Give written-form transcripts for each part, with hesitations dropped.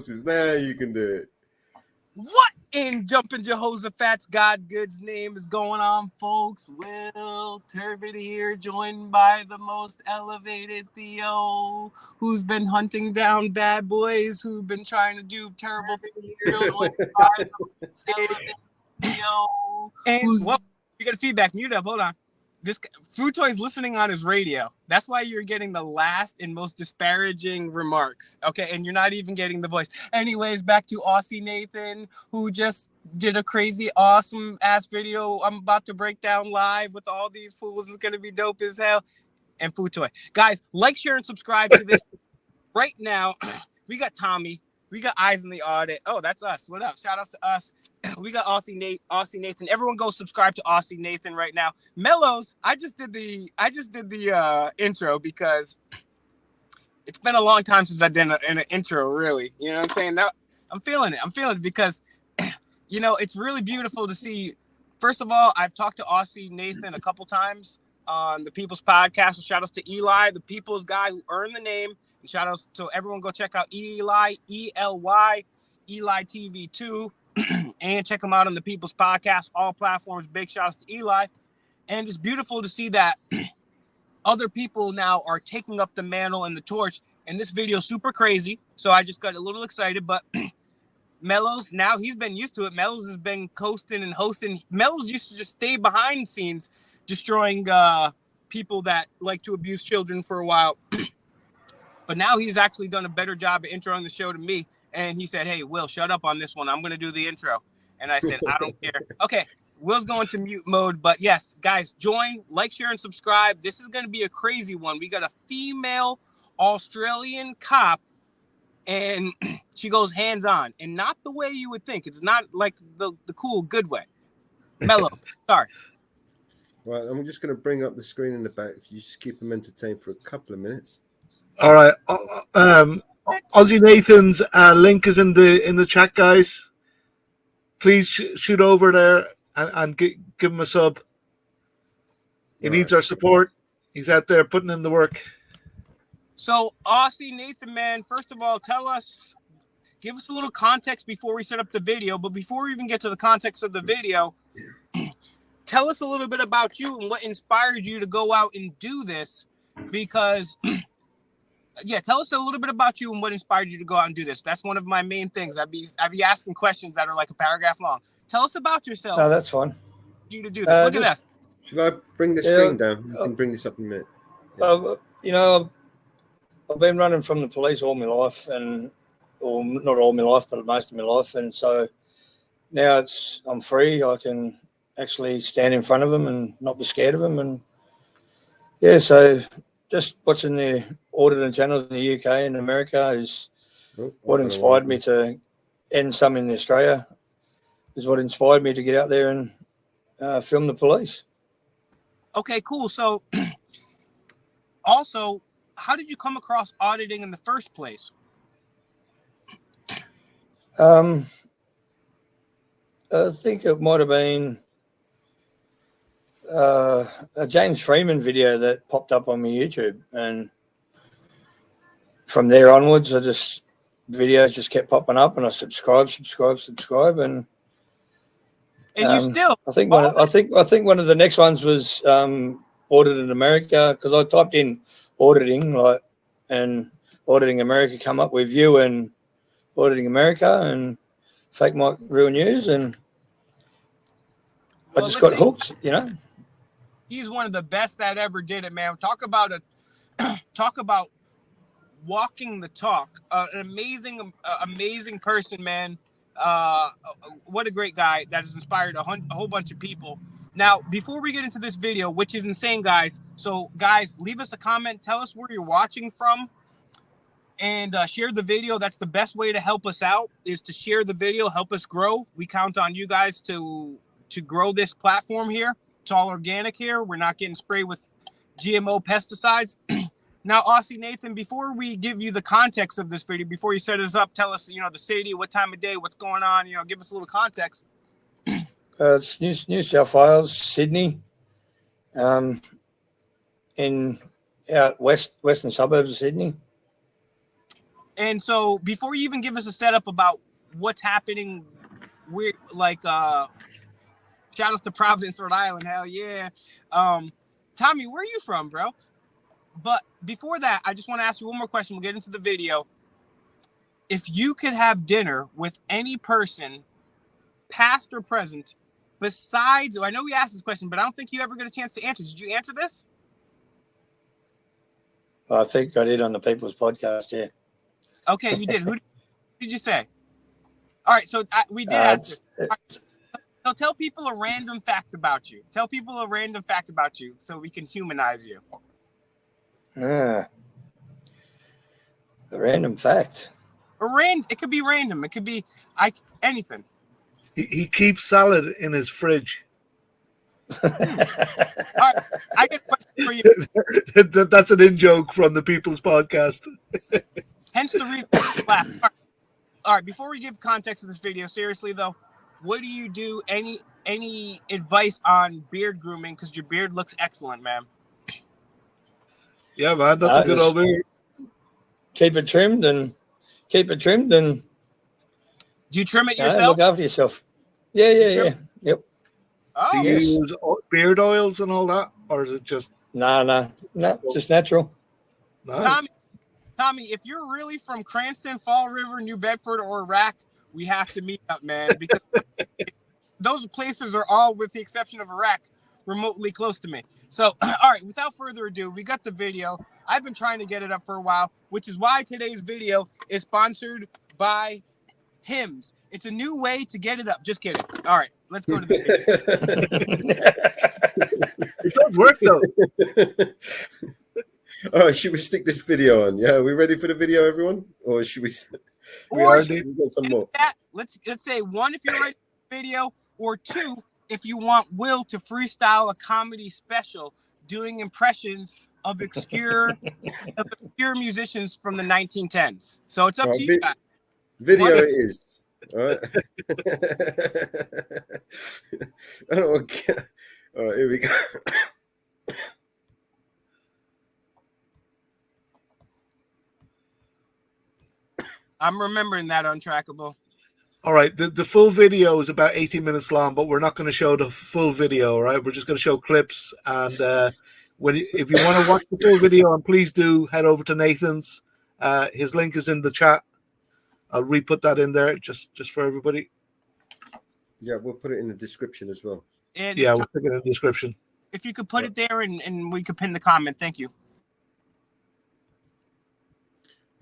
horses. Now you can do it. What in Jumpin' Jehoshaphat's God Good's name is going on, folks? Will Turbid here, joined by the most elevated Theo, who's been hunting down bad boys who've been trying to do terrible things. Joined by the most elevated Theo, and well, you got a feedback. Mute up. Hold on. This Futoy's listening on his radio. That's why you're getting the last and most disparaging remarks. Okay, and you're not even getting the voice. Anyways, back to Aussie Nathan, who just did a crazy, awesome ass video. I'm about to break down live with all these fools. It's gonna be dope as hell. And Futoy, guys, like, share, and subscribe to this right now. We got Tommy. We got Eyes in the Audit. Oh, that's us. What up? Shout outs to us. We got Aussie Nathan. Everyone go subscribe to Aussie Nathan right now. Mellows, I just did the intro because it's been a long time since I did an intro, really. You know what I'm saying? Now I'm feeling it because it's really beautiful to see. First of all, I've talked to Aussie Nathan a couple times on the People's Podcast. So shout outs to Eli, the People's guy who earned the name. And shout outs to everyone. Go check out Eli, ELY, Eli TV2. And check them out on the People's Podcast, all platforms. Big shout outs to Eli. And it's beautiful to see that other people now are taking up the mantle and the torch. And this video is super crazy. So I just got a little excited. But Mellows, now he's been used to it. Mellows has been coasting and hosting. Mellows used to just stay behind the scenes, destroying people that like to abuse children for a while. But now he's actually done a better job of introing the show to me. And he said, hey, Will, shut up on this one. I'm going to do the intro. And I said, I don't care. Okay, Will's going to mute mode. But yes, guys, join, like, share, and subscribe. This is going to be a crazy one. We got a female Australian cop, and she goes hands-on. And not the way you would think. It's not like the cool, good way. Mellow, sorry. Right, I'm just going to bring up the screen in the back. If you just keep them entertained for a couple of minutes. All right. Aussie Nathan's link is in the chat, guys. Please shoot over there and give him a sub. He needs our support. He's out there putting in the work. So, Aussie Nathan, man, first of all, give us a little context before we set up the video. But before we even get to the context of the video, tell us a little bit about you and what inspired you to go out and do this. Because tell us a little bit about you and what inspired you to go out and do this. That's one of my main things. I'd be asking questions that are like a paragraph long. Tell us about yourself. No, that's fine. You to do this. Look at this. Should I bring the screen down? You can bring this up in a minute. I've been running from the police all my life, or not all my life, but most of my life, and so now I'm free. I can actually stand in front of them and not be scared of them, and so just watching the Audit channels in the UK and America is what inspired me to end some in Australia. Is what inspired me to get out there and film the police. Okay, cool. So, also, how did you come across auditing in the first place? I think it might have been a James Freeman video that popped up on my YouTube, and from there onwards, videos just kept popping up, and I subscribe, and you still. I think one of the next ones was Audit in America, because I typed in auditing and Auditing America come up with you and Auditing America and Fake Mike Real News, and I just got hooked, He's one of the best that ever did it, man. Talk about walking the talk. An amazing person, man. What a great guy that has inspired a whole bunch of people. Now, before we get into this video, which is insane, guys. So, guys, leave us a comment. Tell us where you're watching from, and share the video. That's the best way to help us out, is to share the video, help us grow. We count on you guys to grow this platform here. It's all organic here. We're not getting sprayed with GMO pesticides. Now, Aussie Nathan, before we give you the context of this video, before you set us up, tell us, the city, what time of day, what's going on, give us a little context. It's New South Wales, Sydney, in out western suburbs of Sydney. And so before you even give us a setup about what's happening, we're like shout outs to Providence, Rhode Island. Hell yeah. Tommy, where are you from, bro? But before that, I just want to ask you one more question. We'll get into the video. If you could have dinner with any person, past or present, besides, I know we asked this question, but I don't think you ever get a chance to answer. Did you answer this? I think I did on the People's Podcast, yeah. Okay, you did. Who did you say? All right, so we did answer. So tell people a random fact about you. Tell people a random fact about you so we can humanize you. A random fact. It could be random. It could be anything. He keeps salad in his fridge. All right, I got a question for you. That's an in-joke from the People's Podcast. Hence the reason I laugh. All right, before we give context to this video, seriously though, what do you do? Any advice on beard grooming? Because your beard looks excellent, man. Yeah, man, that's a good old beard. Keep it trimmed and do you trim it yourself? Look after yourself. Yeah. Yep. Oh, do you use beard oils and all that, or is it just no, just natural? Nice. Tommy, if you're really from Cranston, Fall River, New Bedford, or Iraq, we have to meet up, man, because those places are all, with the exception of Iraq, remotely close to me. So, all right, without further ado, we got the video. I've been trying to get it up for a while, which is why today's video is sponsored by Hims. It's a new way to get it up. Just kidding. All right, let's go to the video. It does work, though. All right, should we stick this video on? Yeah, are we ready for the video, everyone? Or should we? We are. We've got some more. Let's say one if you're ready for the video, or two if you want Will to freestyle a comedy special doing impressions of obscure musicians from the 1910s. So it's up to you guys. Video it is. All right. I don't want to... All right, here we go. I'm remembering that Untrackable. All right, the full video is about 18 minutes long, but we're not going to show the full video, right? We're just going to show clips. And if you want to watch the full video, and please do head over to Nathan's. His link is in the chat. I'll re-put that in there just for everybody. Yeah, we'll put it in the description as well. And yeah, we'll put it in the description. If you could put it there and we could pin the comment. Thank you.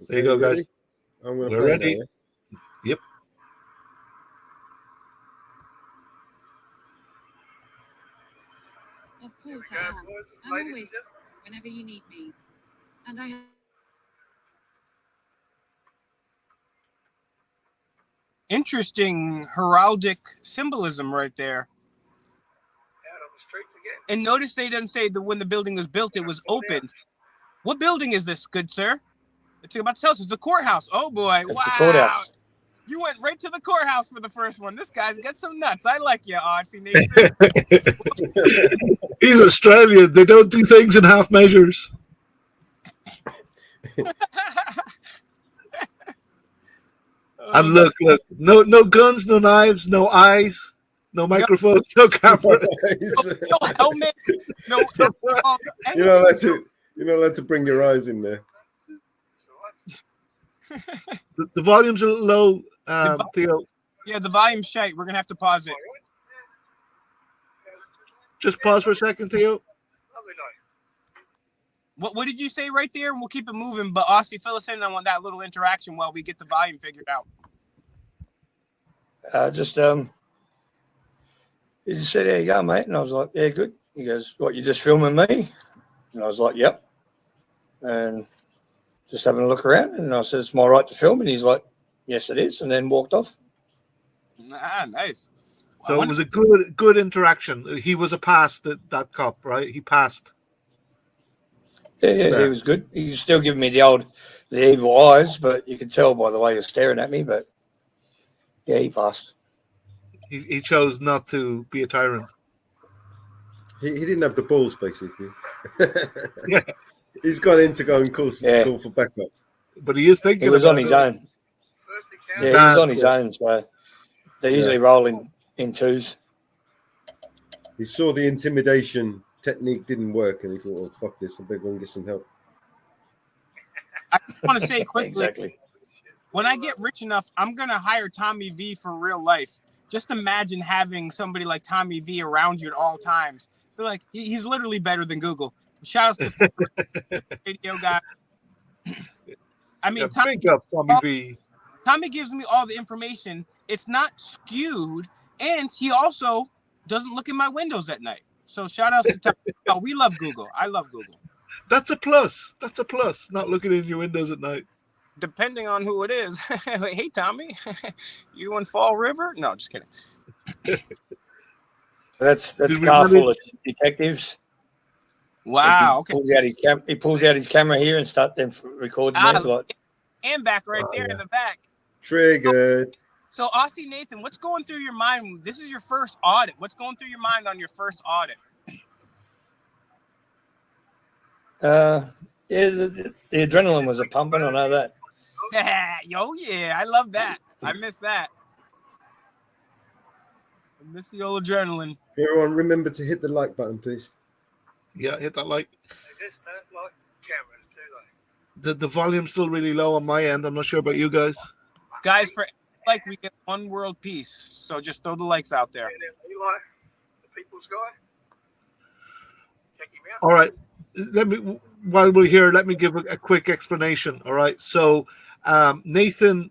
There you go, guys. We're ready. Now, yeah? Yep. Of course I am. I'm always whenever you need me. And I have... Interesting heraldic symbolism right there. And notice they didn't say that when the building was built, it was opened. What building is this, good sir? It's about to tell us. It's a courthouse. Oh boy! It's wow. the courthouse. You went right to the courthouse for the first one. This guy's got some nuts. I like you, Aussie Nathan. He's Australian. They don't do things in half measures. And look, no guns, no knives, no eyes, no microphones, no camera. No helmets. No. You're not allowed to bring your eyes in there. The volume's a little low, Theo. Yeah, the volume's shite. We're gonna have to pause it. Just pause for a second, Theo. What did you say right there? And we'll keep it moving. But Aussie, fill us in on that little interaction while we get the volume figured out. He just said, "There you go, mate," and I was like, "Yeah, good." He goes, "What? You just filming me?" And I was like, "Yep." And just having a look around, and I said, "It's my right to film," and he's like, "Yes, it is," and then walked off. Ah, nice. So it was a good interaction. He was a pass, that cop, right? He passed. Yeah, he was good. He's still giving me the evil eyes, but you could tell by the way he was staring at me. But yeah, he passed. He chose not to be a tyrant. He didn't have the balls, basically. Yeah. He's gone in to go and call for backup. but he is thinking. He was on about his it. own. Yeah, he was on his own. So they usually roll in twos. He saw the intimidation technique didn't work, and he thought, "Oh, fuck this! I better go and get some help." I want to say quickly, Exactly. when I get rich enough, I'm gonna hire Tommy V for real life. Just imagine having somebody like Tommy V around you at all times. They're like, he's literally better than Google. Shout out to the radio guy. I mean, Yeah, big up Tommy V. Tommy gives me all the information. It's not skewed, and he also doesn't look in my windows at night. So shout outs to Tommy. Oh, we love Google. I love Google. That's a plus. That's a plus. Not looking in your windows at night. Depending on who it is. Hey, Tommy, you in Fall River? No, just kidding. That's Did a we car manage- full of detectives. Wow. He pulls out he pulls out his camera here and starts them recording. Like, And back right there in the back. Triggered. So, Aussie Nathan, what's going through your mind? This is your first audit. What's going through your mind on your first audit? the adrenaline was a pumping. I know that. Yo, yeah, I love that. I miss that. I miss the old adrenaline. Everyone, remember to hit the like button, please. Yeah, hit that like. The volume's still really low on my end. I'm not sure about you guys. Guys, for like we get one world peace. So just throw the likes out there. All right. While we're here, let me give a quick explanation. All right. So Nathan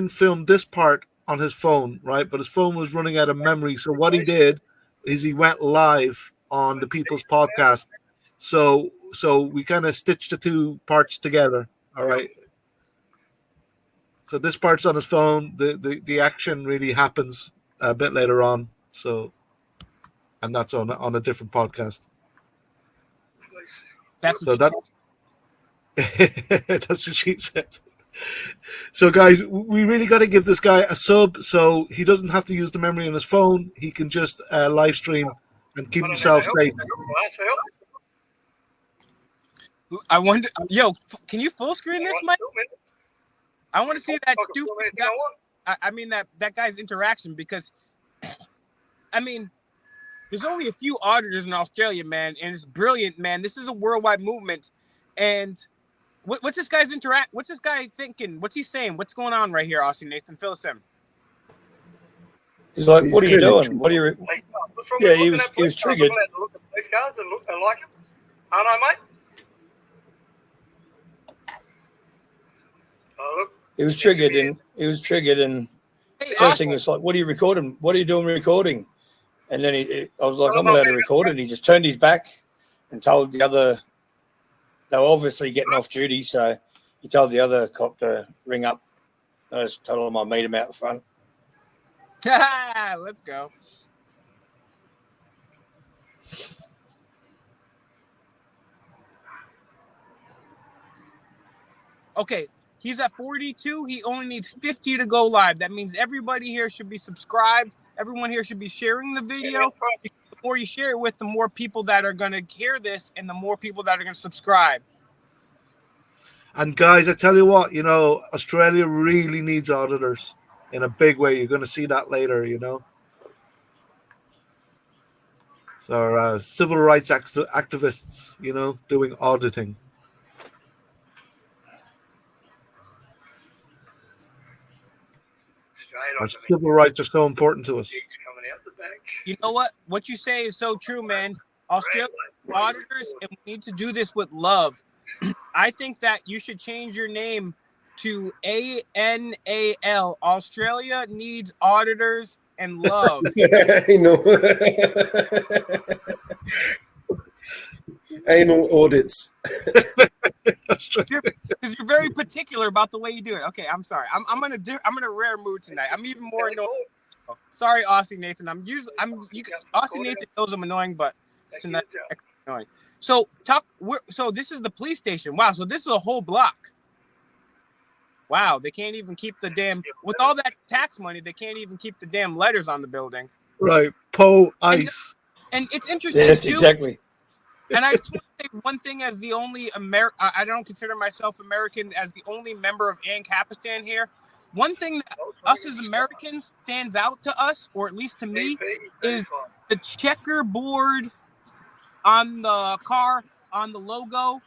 filmed this part on his phone, right? But his phone was running out of memory. So what he did is he went live on the People's Podcast. So we kind of stitched the two parts together. All right. So this part's on his phone. The action really happens a bit later on. So, and that's on a different podcast. That's So that that's what she said. So guys, we really got to give this guy a sub so he doesn't have to use the memory on his phone. He can just live stream and keep himself safe. I wonder, yo, can you full screen this, Mike? I want to see that stupid guy. I mean that guy's interaction because, I mean, there's only a few auditors in Australia, man, and it's brilliant, man. This is a worldwide movement, and what's this guy's What's this guy thinking? What's he saying? What's going on right here, Aussie Nathan? Fill us in. He's like, He's "What are you clearly doing? What are you?" Yeah, he was triggered. These cards and look and like them. Aren't I, mate? Oh, look. He was triggered, and Hey, first thing Aussie, was like, "What are you recording? What are you doing recording?" And then I was like, "I'm allowed to record it." And he just turned his back and told the other. They were obviously getting off duty, so he told the other cop to ring up. I just told him I'd meet him out front. let's go. Okay, he's at 42. He only needs 50 to go live. That means everybody here should be subscribed. Everyone here should be sharing the video. The more you share it with, the more people that are going to hear this and the more people that are going to subscribe. And guys, I tell you what, Australia really needs auditors in a big way. You're going to see that later, So civil rights activists, doing auditing. Our civil rights are so important to us. You know what? What you say is so true, man. Australia auditors, and we need to do this with love. I think that you should change your name to ANAL. Australia needs auditors and love. Anal audits. Because you're very particular about the way you do it. Okay, I'm sorry. I'm in a rare mood tonight. I'm even more annoyed. Sorry, Aussie Nathan. Aussie Nathan knows I'm annoying, but tonight it's annoying. So So this is the police station. Wow. So this is a whole block. Wow. They can't even keep the damn with all that tax money. They can't even keep the damn letters on the building. Right. Po ice. And it's interesting. Yes, too. exactly. And I just want to say one thing as the only I don't consider myself American, as the only member of Ancapistan here. One thing that us as Americans stands out to us, or at least to me, is the checkerboard on the car, on the logo.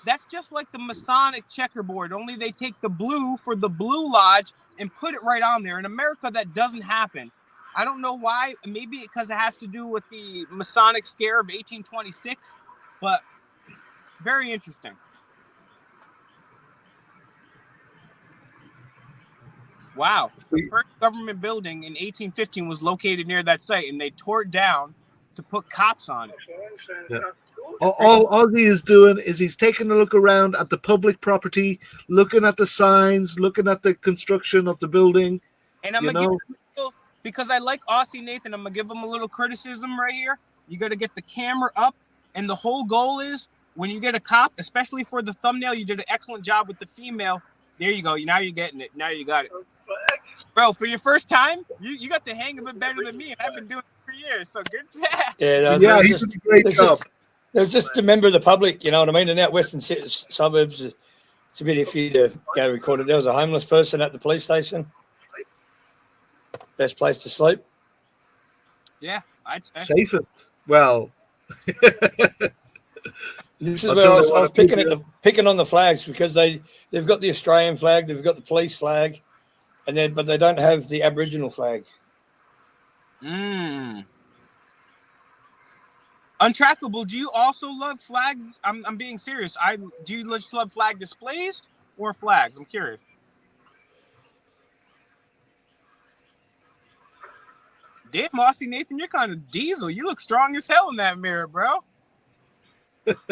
That's just like the Masonic checkerboard, only they take the blue for the Blue Lodge and put it right on there. In America, that doesn't happen. I don't know why. Maybe because it has to do with the Masonic scare of 1826, but very interesting. Wow. The first government building in 1815 was located near that site, and they tore it down to put cops on it. Yeah. All Aussie is doing is he's taking a look around at the public property, looking at the signs, looking at the construction of the building. And I'm going to give him because I like Aussie Nathan, I'm going to give him a little criticism right here. You got to get the camera up, and the whole goal is when you get a cop, especially for the thumbnail, you did an excellent job with the female. There you go. Now you're getting it. Now you got it. Bro, for your first time, you got the hang of it better than me, and I've been doing it for years, so good. Yeah, he did a great job. There's just a member of the public, you know what I mean? In out western suburbs, it's a bit iffy to go record it. There was a homeless person at the police station. Best place to sleep. Yeah, I'd say. Safest. Well, this is where I was picking on the flags because they've got the Australian flag, they've got the police flag, but they don't have the Aboriginal flag. Untrackable, do you also love flags? I'm being serious. Do you just love flag displays or flags? I'm curious. Damn, Aussie Nathan, you're kind of diesel. You look strong as hell in that mirror, bro. That's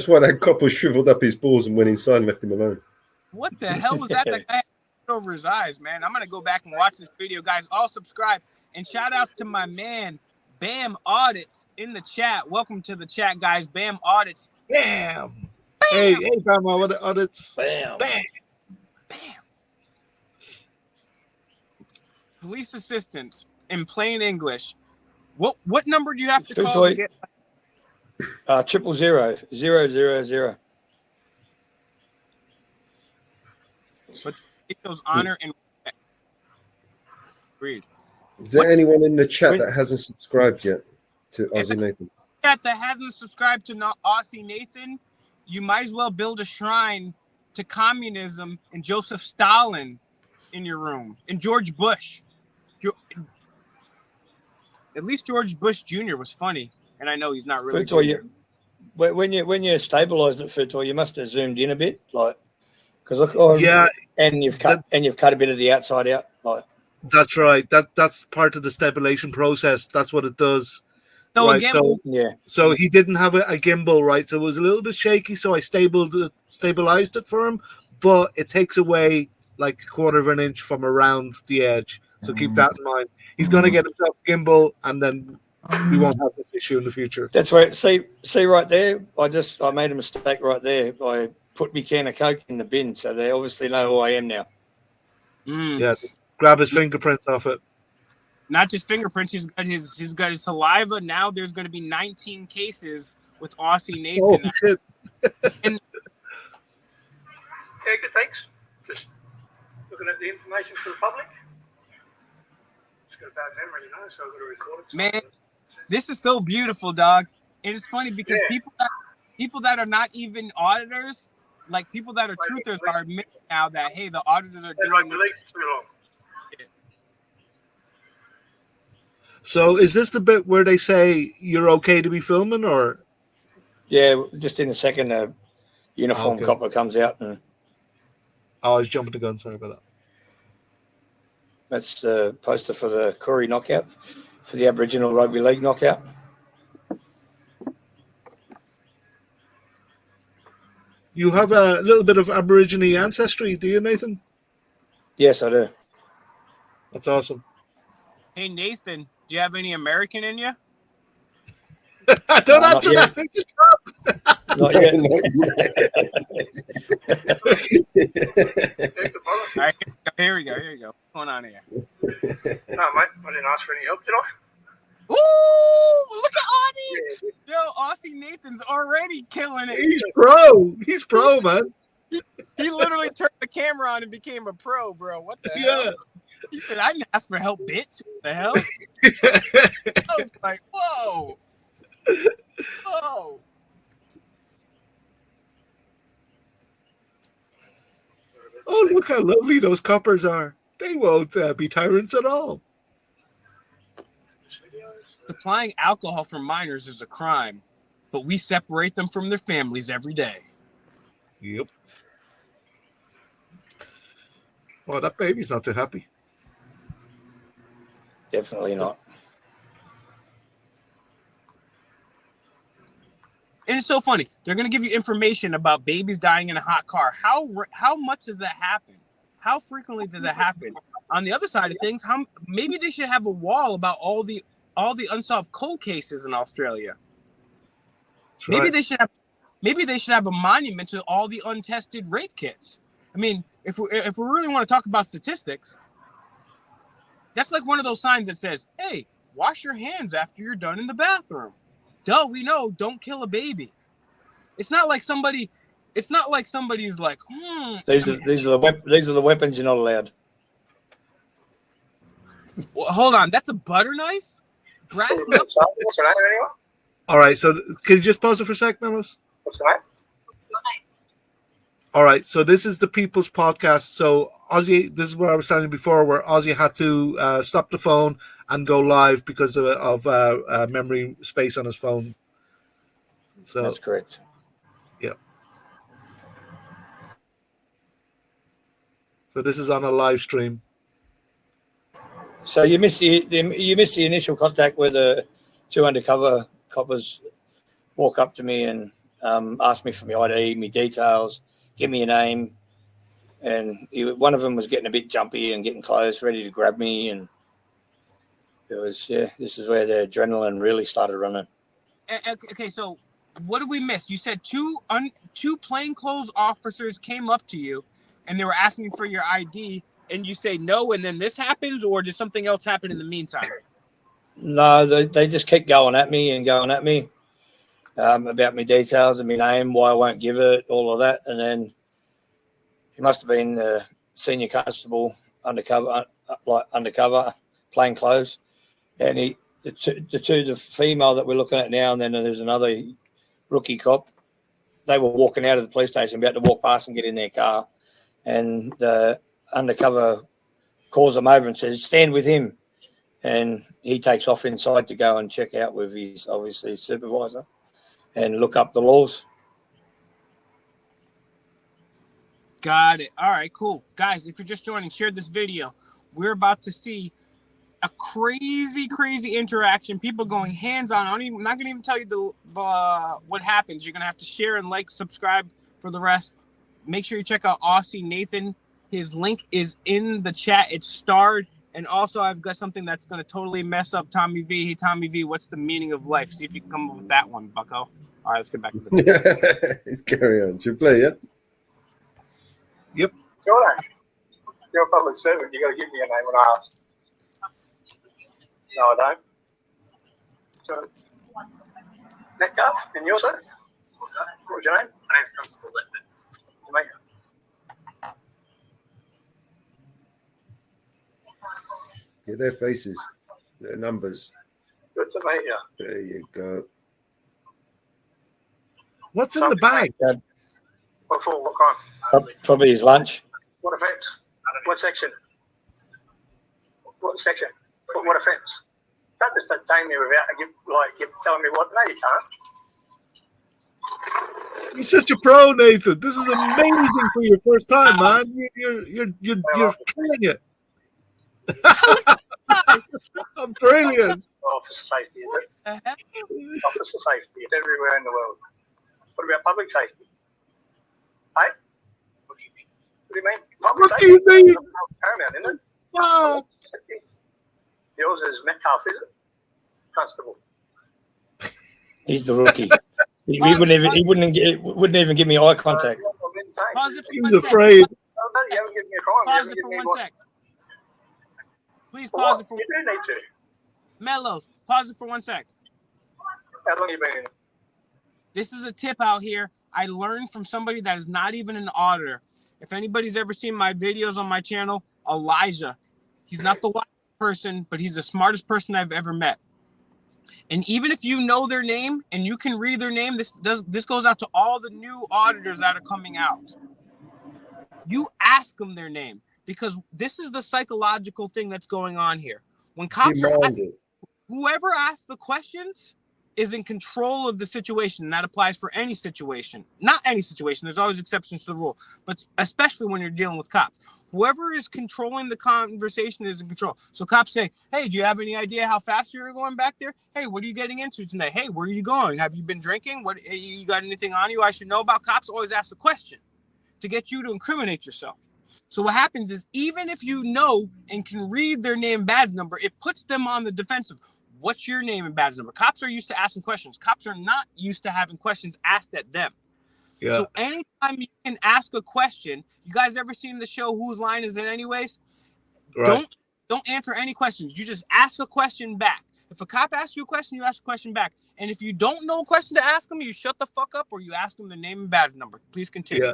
why that couple shriveled up his balls and went inside and left him alone. What the hell was that? That guy had over his eyes, man. I'm going to go back and watch this video. Guys, all subscribe. And shout outs to my man, Bam Audits, in the chat. Welcome to the chat, guys. Bam Audits. Bam. Hey, Bam Audits. Bam. Bam. Bam. Police assistance in plain English. What number do you have to call to get? 000 But it shows honor and respect. Agreed. Is there anyone in the chat that hasn't subscribed yet to Aussie Nathan? Chat that hasn't subscribed to Aussie Nathan, you might as well build a shrine to communism and Joseph Stalin in your room, and George Bush. At least George Bush Jr. was funny, and I know he's not really. When you stabilized it, Futoy, you must have zoomed in a bit, like because and you've cut a bit of the outside out, like. That's right. That's part of the stabilization process. That's what it does. So right. Again, So he didn't have a gimbal, right? So it was a little bit shaky. So I stabilized it for him, but it takes away like a quarter of an inch from around the edge. So keep that in mind. He's going to get himself a gimbal, and then we won't have this issue in the future. That's right. See right there. I made a mistake right there. I put my can of Coke in the bin, so they obviously know who I am now. Yeah. Grab his fingerprints off it. Not just fingerprints. He's got his saliva. Now there's going to be 19 cases with Aussie Nathan. Oh shit! Yeah, good. Thanks. Just looking at the information for the public. Just got a bad memory, so I've got to record it. Man, this is so beautiful, dog. And it's funny because people that are not even auditors, like people that are truthers, are admitting now that hey, the auditors are doing this. So is this the bit where they say you're okay to be filming, or? Yeah, just in a second, a uniform copper comes out and. Oh, I was jumping the gun. Sorry about that. That's the poster for the Koori knockout, for the Aboriginal Rugby League knockout. You have a little bit of Aborigine ancestry, do you, Nathan? Yes, I do. That's awesome. Hey, Nathan, do you have any American in you? Don't answer that. Not yet. All right, here we go. What's going on here? No, mate, I didn't ask for any help, did I? Ooh, look at Audie. Yo, Aussie Nathan's already killing it. He's pro. He's pro, man. He literally turned the camera on and became a pro, bro. What the Yeah. hell? He said, I didn't ask for help, bitch. What the hell? I was like, whoa. Whoa. Oh, look how lovely those coppers are. They won't be tyrants at all. Supplying alcohol for minors is a crime, but we separate them from their families every day. Yep. Well, that baby's not too happy. Definitely not. And it's so funny. They're going to give you information about babies dying in a hot car. How much does that happen? How frequently does it happen? On the other side of things, maybe they should have a wall about all the unsolved cold cases in Australia. That's Maybe right. they should have a monument to all the untested rape kits. I mean, if we really want to talk about statistics, that's like one of those signs that says, "Hey, wash your hands after you're done in the bathroom." Duh, we know, don't kill a baby. It's not like somebody's like, These are the weapons you're not allowed. Well, hold on, that's a butter knife? Brass knuckles? What's the name anyway? All right, so can you just pause it for a sec, Melrose? What's the name? All right, so this is the People's Podcast. So Aussie, this is where I was standing before, where Aussie had to stop the phone and go live because of memory space on his phone. So That's correct. yeah. So this is on a live stream. So you missed the initial contact where the two undercover coppers walk up to me and ask me for my ID, my details, give me a name, and one of them was getting a bit jumpy and getting close, ready to grab me, and it was this is where the adrenaline really started running. Okay, so what did we miss? You said two plainclothes officers came up to you and they were asking for your ID, and you say no, and then this happens, or does something else happen in the meantime? No, they just kept going at me about my details and my name, why I won't give it, all of that. And then he must have been the senior constable undercover, plain clothes. And the female that we're looking at now, and then there's another rookie cop. They were walking out of the police station, about to walk past and get in their car. And the undercover calls them over and says, "Stand with him." And he takes off inside to go and check out with his, obviously, supervisor and look up the laws. Got it. All right, cool. Guys, if you're just joining, share this video. We're about to see a crazy interaction. People going hands-on. I'm not going to even tell you what happens. You're going to have to share and like, subscribe for the rest. Make sure you check out Aussie Nathan. His link is in the chat. It's starred. And also, I've got something that's going to totally mess up Tommy V. Hey, Tommy V, what's the meaning of life? See if you can come up with that one, bucko. All right, let's get back to the Let's carry on. Should we play, yeah? Yep. Jordan, you're a public servant. You got to give me a name when I ask. No, I don't. So, Metcalf, and yours, sir? What was your name? My name's Constable Linden. Yeah, their faces, their numbers. Good to meet you. There you go. What's in the bag? What for? What crime? Probably his lunch. What offence? What section? What section? What offence? Don't just detain me without telling me what. No, you can't. You're such a pro, Nathan. This is amazing for your first time, man. You're killing it. I'm brilliant. Officer safety, is it? Officer safety. It's everywhere in the world. What about public safety? Hey? What do you mean? What do you mean? Public What do safety? you mean? Paramount, isn't it? Wow. Yours is Metcalf, is it? Constable. He's the rookie. He wouldn't even give me eye contact. Pause it He for was 1 sec. afraid. You haven't given me a crime. Pause it for 1 sec. Please pause it for You do need to. Mellows, pause it for 1 sec. How long you been in? This is a tip out here I learned from somebody that is not even an auditor. If anybody's ever seen my videos on my channel, Elijah. He's not the wisest person, but he's the smartest person I've ever met. And even if you know their name and you can read their name, this goes out to all the new auditors that are coming out. You ask them their name, because this is the psychological thing that's going on here. When cops are whoever asks the questions is in control of the situation. And that applies for any situation. Not any situation. There's always exceptions to the rule, but especially when you're dealing with cops. Whoever is controlling the conversation is in control. So cops say, hey, do you have any idea how fast you're going back there? Hey, what are you getting into tonight? Hey, where are you going? Have you been drinking? What, you got anything on you I should know about? Cops always ask the question to get you to incriminate yourself. So what happens is, even if you know and can read their name and badge number, it puts them on the defensive. What's your name and badge number? Cops are used to asking questions. Cops are not used to having questions asked at them. Yeah. So anytime you can ask a question, you guys ever seen the show Whose Line Is It Anyways? Right. Don't answer any questions. You just ask a question back. If a cop asks you a question, you ask a question back. And if you don't know a question to ask them, you shut the fuck up or you ask them their name and badge number. Please continue. Yeah.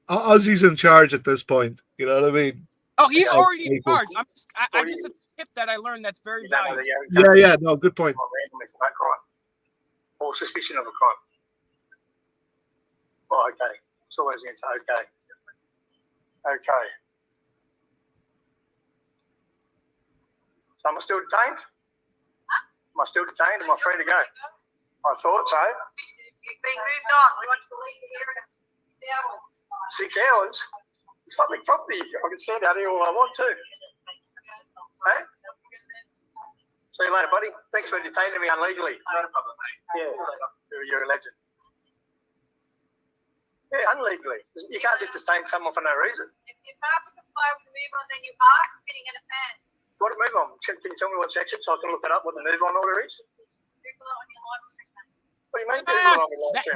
Aussie's in charge at this point. You know what I mean? Oh, he's already in charge. I just a tip that I learned that's very valuable. Yeah. No, good point. Or suspicion of a crime. Oh, okay. It's always the answer. Okay. So am I still detained? Am I still detained? Am I free to go? I thought so. You've been moved on. We want you to leave the area. 6 hours? It's public property. I can stand out here all I want to. Hey? See you later, buddy. Thanks for detaining me unlegally. Not a problem, mate. Yeah. You're a legend. Yeah, unlegally. You can't just detain someone for no reason. If you fail to comply with the move on, then you are committing an offence. What a move on? Can you tell me what section so I can look it up, what the move on order is? Google it on your live stream. What do you mean?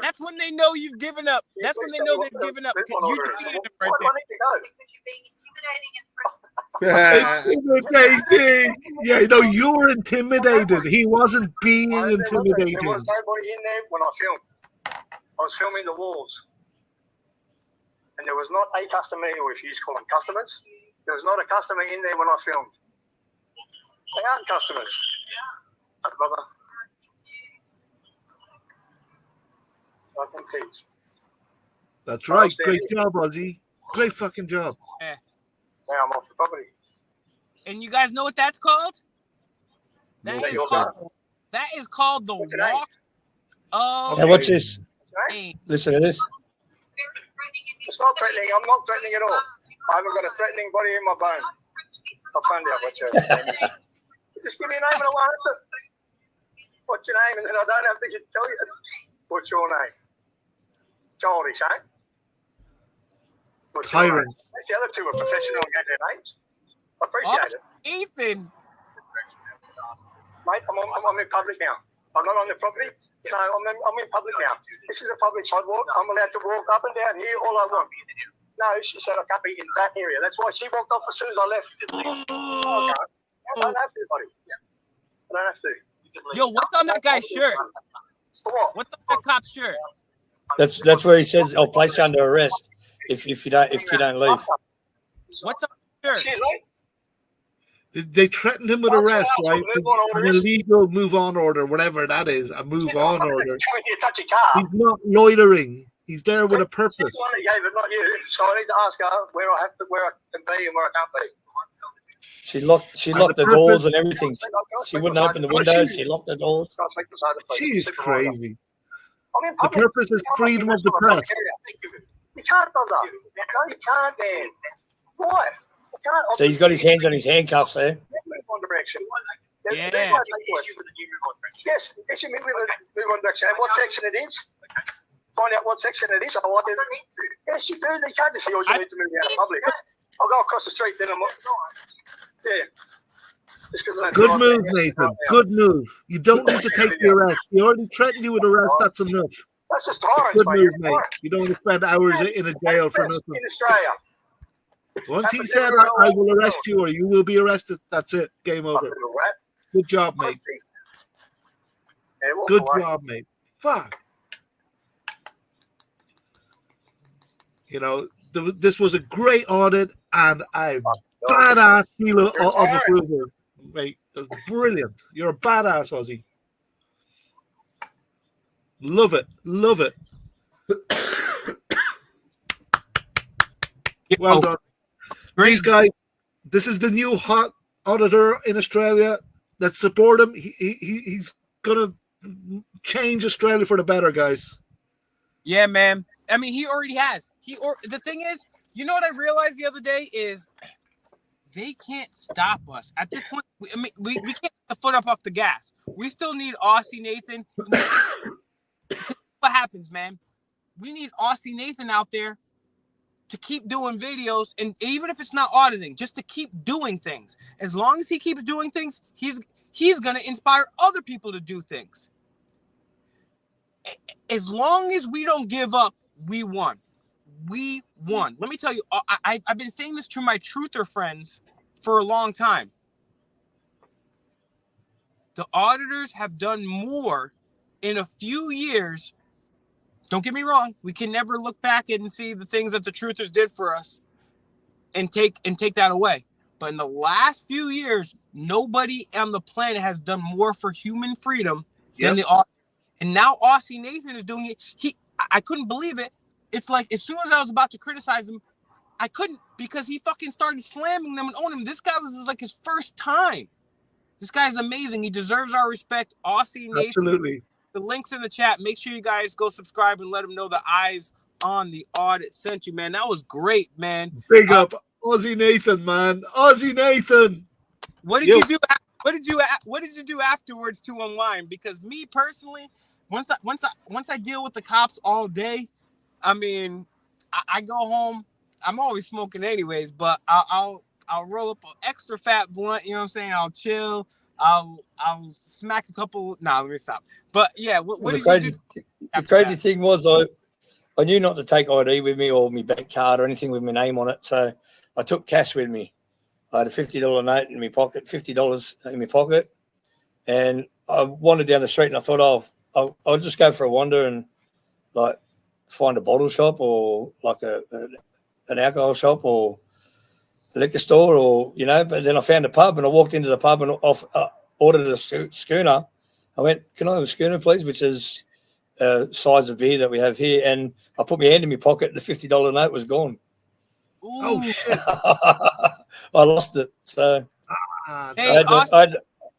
That's when they know you've given up. That's when they know they've given up. You defeated them right there. Why do I need to go? Because you're being intimidating and threatening. Intimidating. Yeah, no, you were intimidated. He wasn't being intimidated. There was nobody in there when I filmed. I was filming the walls. And there was not a customer, or if you just call them customers, there was not a customer in there when I filmed. They aren't customers. Yeah. Brother. I can teach. That's right. Great job, Aussie. Great fucking job. Yeah. Now I'm off the property. And you guys know what that's called? That is called the walk of... Now watch this. Listen to this. It's not threatening. I'm not threatening at all. I haven't got a threatening body in my bone. I'll find out what your name is. Just give me a name and I'll answer. What's your name? And then I don't have to tell you. What's your name? Childish, eh? Tyrant. The other two are professional and get their names. I appreciate it. Ethan. Mate, I'm in public now. I'm not on the property. No, I'm in public now. This is a public sidewalk. I'm allowed to walk up and down here all I want. No, she said I can't be in that area. That's why she walked off as soon as I left. I don't have to, buddy. I don't have to. Yo, what's on that guy's shirt? What? What's on that cop's shirt? That's where he says, "I'll place you under arrest if you don't leave." What's on the shirt? They threatened him with arrest, right? An illegal move-on order, whatever that is, a move-on order. He's not loitering. He's there with a purpose. She's the one that gave it, not you. So I need to ask her where I can be and where I can't be. She locked the doors and everything. She wouldn't open the windows. She locked the doors. She is crazy. The purpose is freedom of the press. You can't, brother. No, you can't, man. Why? So he's got his hands on his handcuffs there. Move on direction. Yeah. Yes, issue me with a move on direction. And what section it is? Find out what section it is. I don't need to. Yes, you do. You can't just say, oh, you need to move out of public. I'll go across the street then. Yeah. Good move, Nathan. Good move. You don't need to take the arrest. He already threatened you with arrest. That's enough. That's just tyrants, good move, mate. You don't want to spend hours in a jail for nothing. In Australia. Once he said, I will arrest you or you will be arrested, that's it. Game over. Good job, mate. walk Good away. job, mate. Fuck. You know, this was a great audit and a badass seal of approval. Mate, that's brilliant. You're a badass, Aussie. Love it. Love it. Well done. Great. These guys, this is the new hot auditor in Australia. Let's support him. He's going to change Australia for the better, guys. Yeah, man. I mean, he already has. The thing is, you know what I realized the other day is they can't stop us. At this point, we can't get the foot up off the gas. We still need Aussie Nathan. What happens, man? We need Aussie Nathan out there to keep doing videos, and even if it's not auditing, just to keep doing things. As long as he keeps doing things, he's going to inspire other people to do things. As long as we don't give up, we won. We won. Let me tell you, I've been saying this to my truther friends for a long time. The auditors have done more in a few years. Don't get me wrong. We can never look back and see the things that the truthers did for us and take that away. But in the last few years, nobody on the planet has done more for human freedom than the auditors. And now Aussie Nathan is doing it. I couldn't believe it. It's like as soon as I was about to criticize him, I couldn't, because he fucking started slamming them and owning them. This guy was like his first time. This guy's amazing. He deserves our respect. Aussie Nathan. Absolutely. The link's in the chat. Make sure you guys go subscribe and let him know the eyes on the audit sent you, man. That was great, man. Big up Aussie Nathan, man. Aussie Nathan. What did you do? What did you do afterwards to unwind? Because me personally, once I deal with the cops all day, I mean, I go home. I'm always smoking anyways, but I'll roll up an extra fat blunt. You know what I'm saying? I'll chill. I'll smack a couple. Nah, let me stop. But yeah, what did you do? The crazy thing was I knew not to take ID with me or my bank card or anything with my name on it, so I took cash with me. I had a $50 note in my pocket, $50 in my pocket, and I wandered down the street and I thought, I'll just go for a wander and like find a bottle shop or like an alcohol shop or a liquor store, or but then I found a pub and I walked into the pub and ordered a schooner. I went, "Can I have a schooner, please?" Which is size of beer that we have here. And I put my hand in my pocket. The $50 note was gone. Oh shit! I lost it. So hey,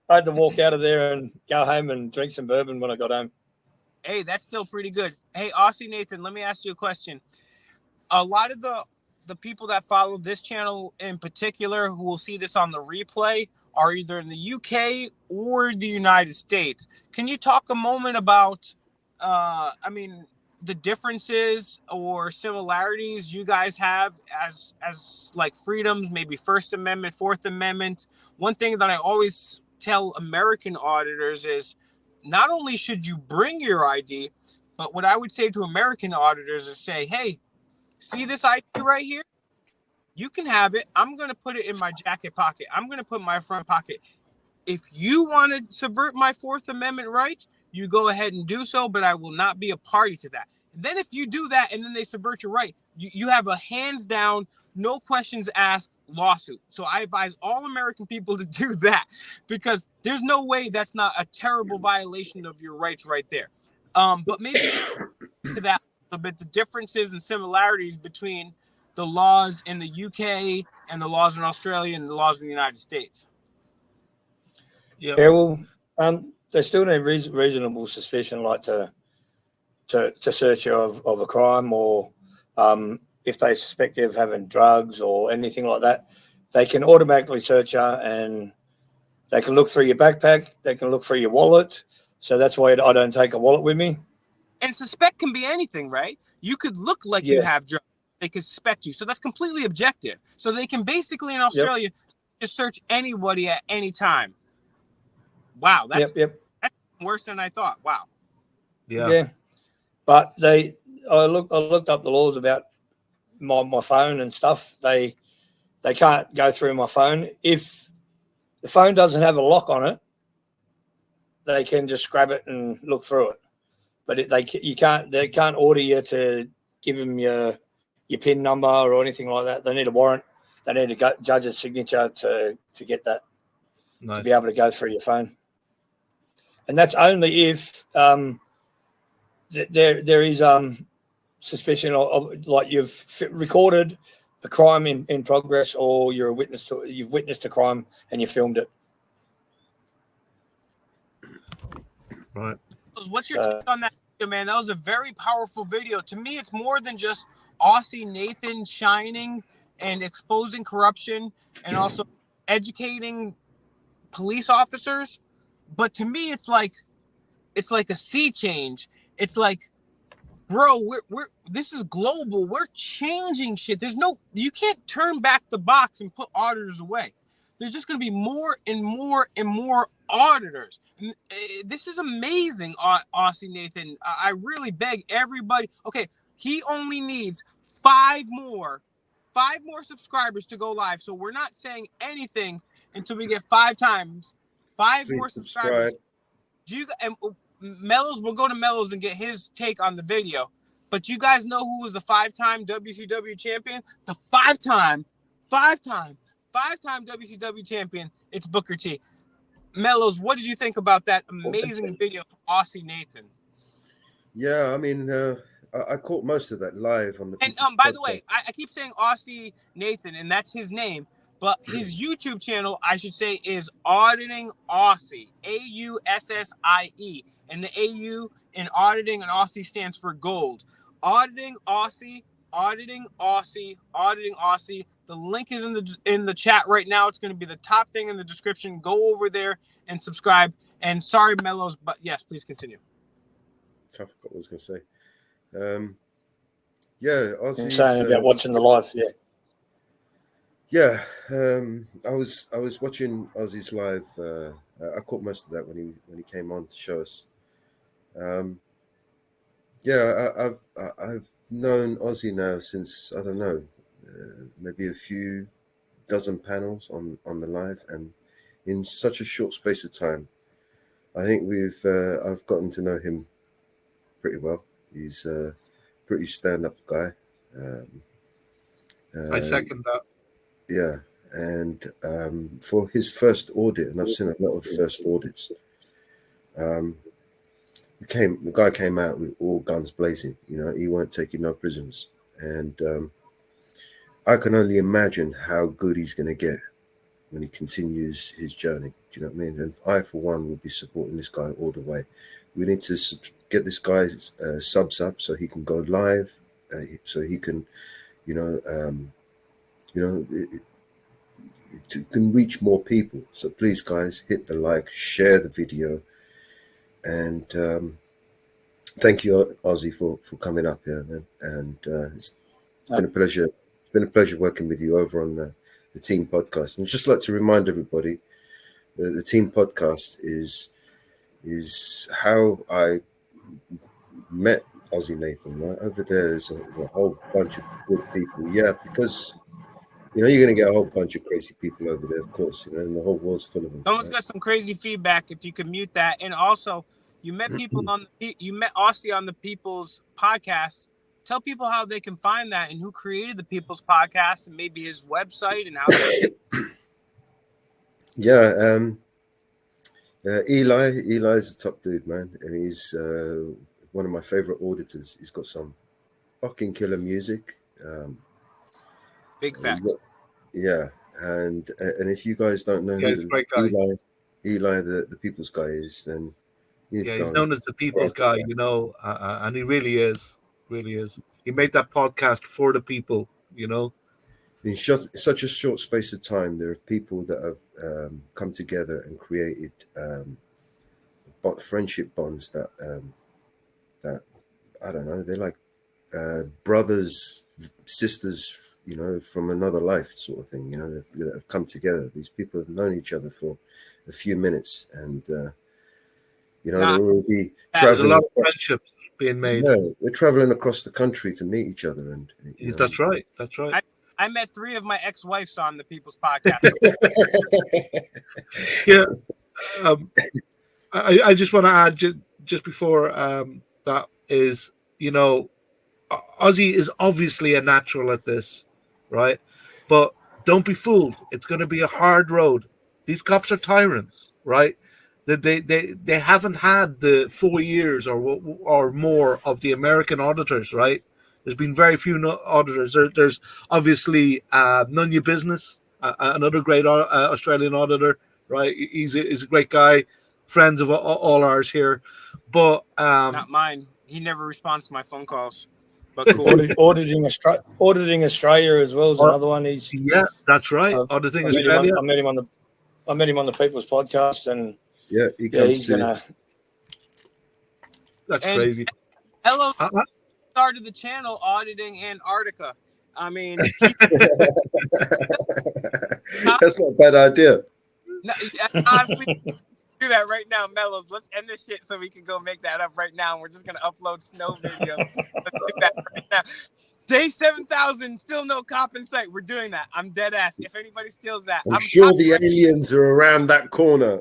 I had to walk out of there and go home and drink some bourbon when I got home. Hey, that's still pretty good. Hey, Aussie Nathan, let me ask you a question. A lot of the people that follow this channel in particular who will see this on the replay are either in the UK or the United States. Can you talk a moment about, the differences or similarities you guys have as like freedoms, maybe First Amendment, Fourth Amendment? One thing that I always tell American auditors is not only should you bring your ID, but what I would say to American auditors is say, hey, see this ID right here? You can have it. I'm going to put it in my jacket pocket. I'm going to put my front pocket. If you want to subvert my Fourth Amendment rights, you go ahead and do so, but I will not be a party to that. And then if you do that and then they subvert your right, you have a hands down, no questions asked lawsuit. So I advise all American people to do that, because there's no way that's not a terrible violation of your rights right there. But maybe to that a little bit, the differences and similarities between the laws in the UK and the laws in Australia and the laws in the United States. Yeah, well, they still need reasonable suspicion, like to search you of a crime, or if they suspect you of having drugs or anything like that, they can automatically search you, and they can look through your backpack, they can look through your wallet. So that's why I don't take a wallet with me. And suspect can be anything, right? You could look like you have drugs. They can suspect you. So that's completely objective. So they can basically in Australia just search anybody at any time. Wow, that's worse than I thought. Wow. Yeah. But I looked up the laws about my phone and stuff. They can't go through my phone. If the phone doesn't have a lock on it, they can just grab it and look through it. But they can't order you to give them your PIN number or anything like that. They need a warrant. They need a judge's signature to get that, to be able to go through your phone. And that's only if there is suspicion of like you've recorded a crime in progress, or you've witnessed a crime and you filmed it. Right. What's your take on that video, man? That was a very powerful video. To me, it's more than just Aussie Nathan shining and exposing corruption and also educating police officers. But to me, it's like a sea change. It's like, bro, we're this is global. We're changing shit. You can't turn back the box and put auditors away. There's just going to be more and more and more auditors. And this is amazing, Aussie Nathan. I really beg everybody. Okay, he only needs 5 more subscribers to go live. So we're not saying anything until we get 5 times. 5 Please more subscribe. subscribers. And Mellows, we'll go to Mellows and get his take on the video. But you guys know who was the 5-time WCW champion? The 5-time WCW champion. It's Booker T. Mellows, what did you think about that amazing video of Aussie Nathan? Yeah, I mean, I caught most of that live on the. And by the way, I keep saying Aussie Nathan, and that's his name. But his YouTube channel, I should say, is Auditing Aussie, AUSSIE. And the AU in Auditing and Aussie stands for gold. Auditing Aussie, Auditing Aussie, Auditing Aussie. The link is in the chat right now. It's going to be the top thing in the description. Go over there and subscribe. And sorry, Mellows, but yes, please continue. I forgot what I was going to say. Yeah, Aussie. Saying about watching the live, yeah. Yeah, I was watching Aussie's live. I caught most of that when he came on to show us. Yeah, I've known Aussie now since, I don't know, maybe a few dozen panels on the live, and in such a short space of time, I think I've gotten to know him pretty well. He's a pretty stand-up guy. I second that. Yeah, and for his first audit, and I've seen a lot of first audits, the guy came out with all guns blazing. You know, he weren't taking no prisoners, and I can only imagine how good he's going to get when he continues his journey. Do you know what I mean? And I, for one, will be supporting this guy all the way. We need to get this guy's subs up so he can go live, so he can, it can reach more people. So please, guys, hit the like, share the video, and thank you, Aussie, for coming up here, man. And it's been a pleasure. It's been a pleasure working with you over on the Team Podcast. And I'd just like to remind everybody that the Team Podcast is how I met Aussie Nathan. Right over there's a whole bunch of good people. Yeah, because you're going to get a whole bunch of crazy people over there, of course. And the whole world's full of them. Someone's got some crazy feedback. If you could mute that, and also you met Aussie on the People's Podcast. Tell people how they can find that and who created the People's Podcast and maybe his website and how. Yeah, Eli's a top dude, man. And he's one of my favorite auditors. He's got some fucking killer music. Big facts. Yeah, and if you guys don't know who Eli the People's Guy is, then he's known as the People's Guy, and he really is. Really is. He made that podcast for the people, In such a short space of time, there are people that have come together and created friendship bonds that I don't know. They're like brothers, sisters, from another life, sort of thing. That have come together. These people have known each other for a few minutes, and they're already traveling. There's a lot of friendships being made. Yeah, they're traveling across the country to meet each other, and that's right. That's right. I met 3 of my ex-wives on the People's Podcast. Yeah. I just want to add just before that is, Aussie is obviously a natural at this, right? But don't be fooled. It's going to be a hard road. These cops are tyrants, right? They haven't had the 4 years or more of the American auditors, right? There's been very few auditors. There's obviously None Your Business, another great Australian auditor, right? He's a great guy, friends of all ours here. But Not mine. He never responds to my phone calls. But cool. Auditing Australia as well is another one. Yeah, that's right. Auditing Australia. I met him on the People's Podcast, and Yeah, he's gonna. That's And crazy. Hello started the channel Auditing Antarctica. I mean, that's not a bad idea. honestly, do that right now, Mellows. Let's end this shit so we can go make that up right now. And we're just gonna upload snow videos. Let's do that right now. Day 7,000, still no cop in sight. We're doing that. I'm dead ass. If anybody steals that, I'm sure the aliens are around that corner.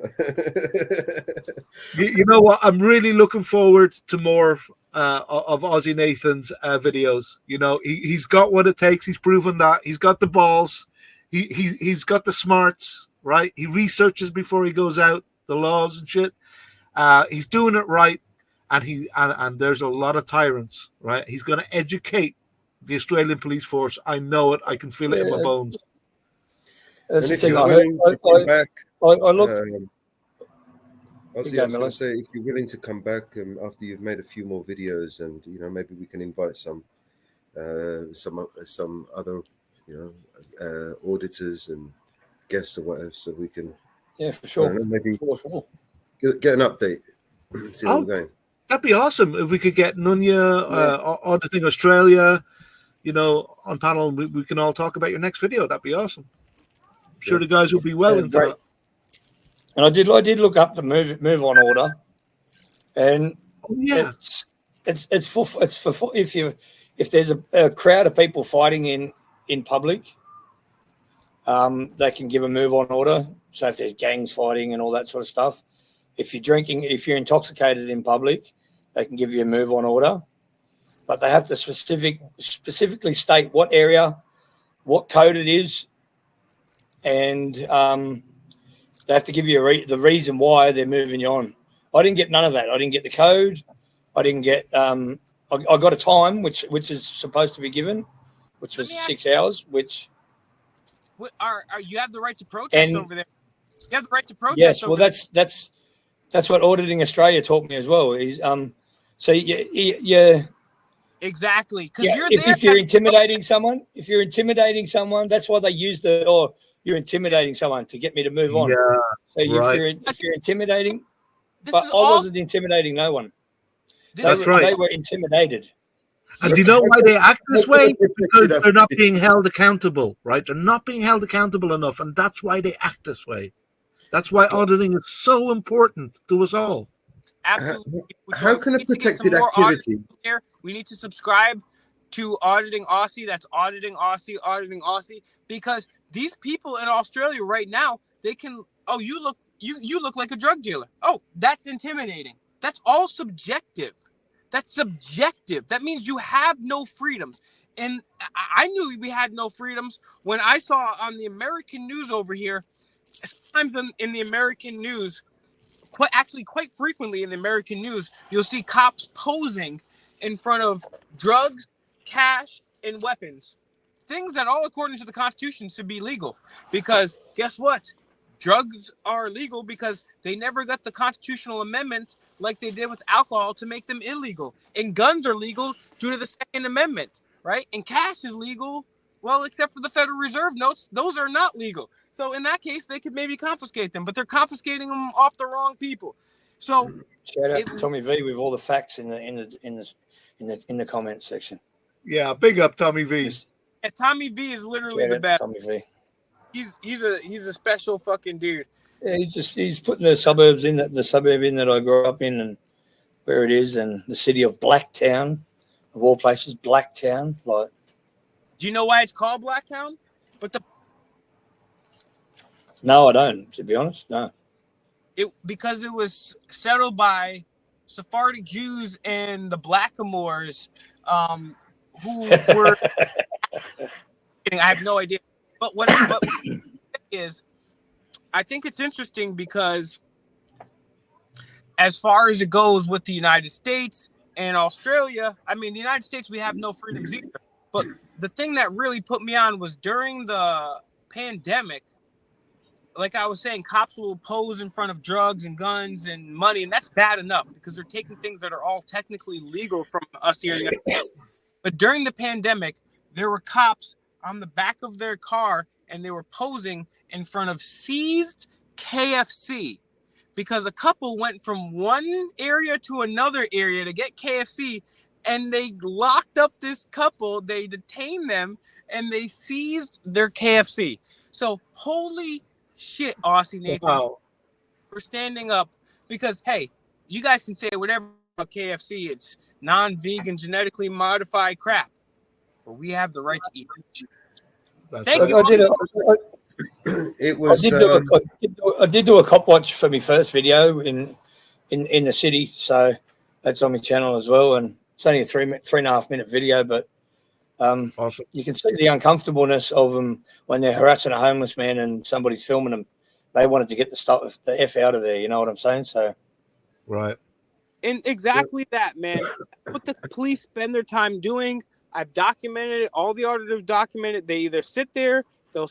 You know what? I'm really looking forward to more of Aussie Nathan's videos. He's got what it takes. He's proven that. He's got the balls. He's got the smarts, right? He researches before he goes out, the laws and shit. He's doing it right. And there's a lot of tyrants, right? He's going to educate the Australian police force. I know it. I can feel it in my bones. That's And the if thing. you're willing to come back, I look. Aussie, I was going to say, if you're willing to come back after you've made a few more videos, and maybe we can invite some other auditors and guests or whatever, so we can for sure. Maybe for sure. get an update. See how we're going. That'd be awesome if we could get Nunya, Auditing Australia, on panel. We can all talk about your next video. That'd be awesome. I'm sure the guys will be well into that. And I did look up the move on order, and it's for if there's a crowd of people fighting in public, they can give a move on order. So if there's gangs fighting and all that sort of stuff, if you're intoxicated in public, they can give you a move on order, but they have to specifically state what area, what code it is, and they have to give you the reason why they're moving you on. I didn't get none of that. I didn't get the code. I didn't get. I got a time which is supposed to be given, which was 6 hours. Which are you have the right to protest over there? You have the right to protest. Yes, well, that's what Auditing Australia taught me as well. Is so you exactly because if you're intimidating someone, that's why they use you're intimidating someone to get me to move on. Yeah, so if you're intimidating, but I wasn't intimidating no one. That's right. They were intimidated. And do you know why they act this way? Because they're not being held accountable, right? They're not being held accountable enough, and that's why they act this way. That's why auditing is so important to us all. Absolutely. How can a protected activity? We need to subscribe to Auditing Aussie. That's Auditing Aussie, because these people in Australia right now, they can. Oh, you look like a drug dealer. Oh, that's intimidating. That's all subjective. That's subjective. That means you have no freedoms. And I knew we had no freedoms when I saw on the American news over here, sometimes in the American news, quite frequently in the American news, you'll see cops posing in front of drugs, cash, and weapons. Things that all according to the Constitution should be legal. Because guess what? Drugs are legal because they never got the constitutional amendment like they did with alcohol to make them illegal. And guns are legal due to the Second Amendment, right? And cash is legal, well, except for the Federal Reserve notes. Those are not legal. So in that case, they could maybe confiscate them, but they're confiscating them off the wrong people. So shout out to Tommy V with all the facts in the comments section. Yeah, big up Tommy V. Yeah, Tommy V is literally the best. Tommy V. He's a special fucking dude. Yeah, he's putting the suburb in that I grew up in and where it is, and the city of Blacktown, of all places, Blacktown. Like, do you know why it's called Blacktown? No, I don't. To be honest, no. because it was settled by Sephardic Jews and the Blackamoors, who were. I have no idea, but what is, I think it's interesting because as far as it goes with the United States and Australia, I mean, the United States, we have no freedoms either. But the thing that really put me on was during the pandemic, like I was saying, cops will pose in front of drugs and guns and money, and that's bad enough because they're taking things that are all technically legal from us here in the United States. But during the pandemic, there were cops on the back of their car, and they were posing in front of seized KFC because a couple went from one area to another area to get KFC, and they locked up this couple, they detained them, and they seized their KFC. So holy shit, Aussie Nathan, Wow. for standing up, because hey, you guys can say whatever about KFC, it's non-vegan, genetically modified crap, but we have the right to eat it. That's Thank right. you. It was. I did do a cop watch for my first video in the city, so that's on my channel as well. And it's only a 3.5 minute video, but Awesome. you can see the uncomfortableness of them when they're harassing a homeless man and somebody's filming them. They wanted to get the F out of there. You know what I'm saying? So Right. And exactly that, man. That's what the police spend their time doing. I've documented it. All the auditors documented. They either sit there, they'll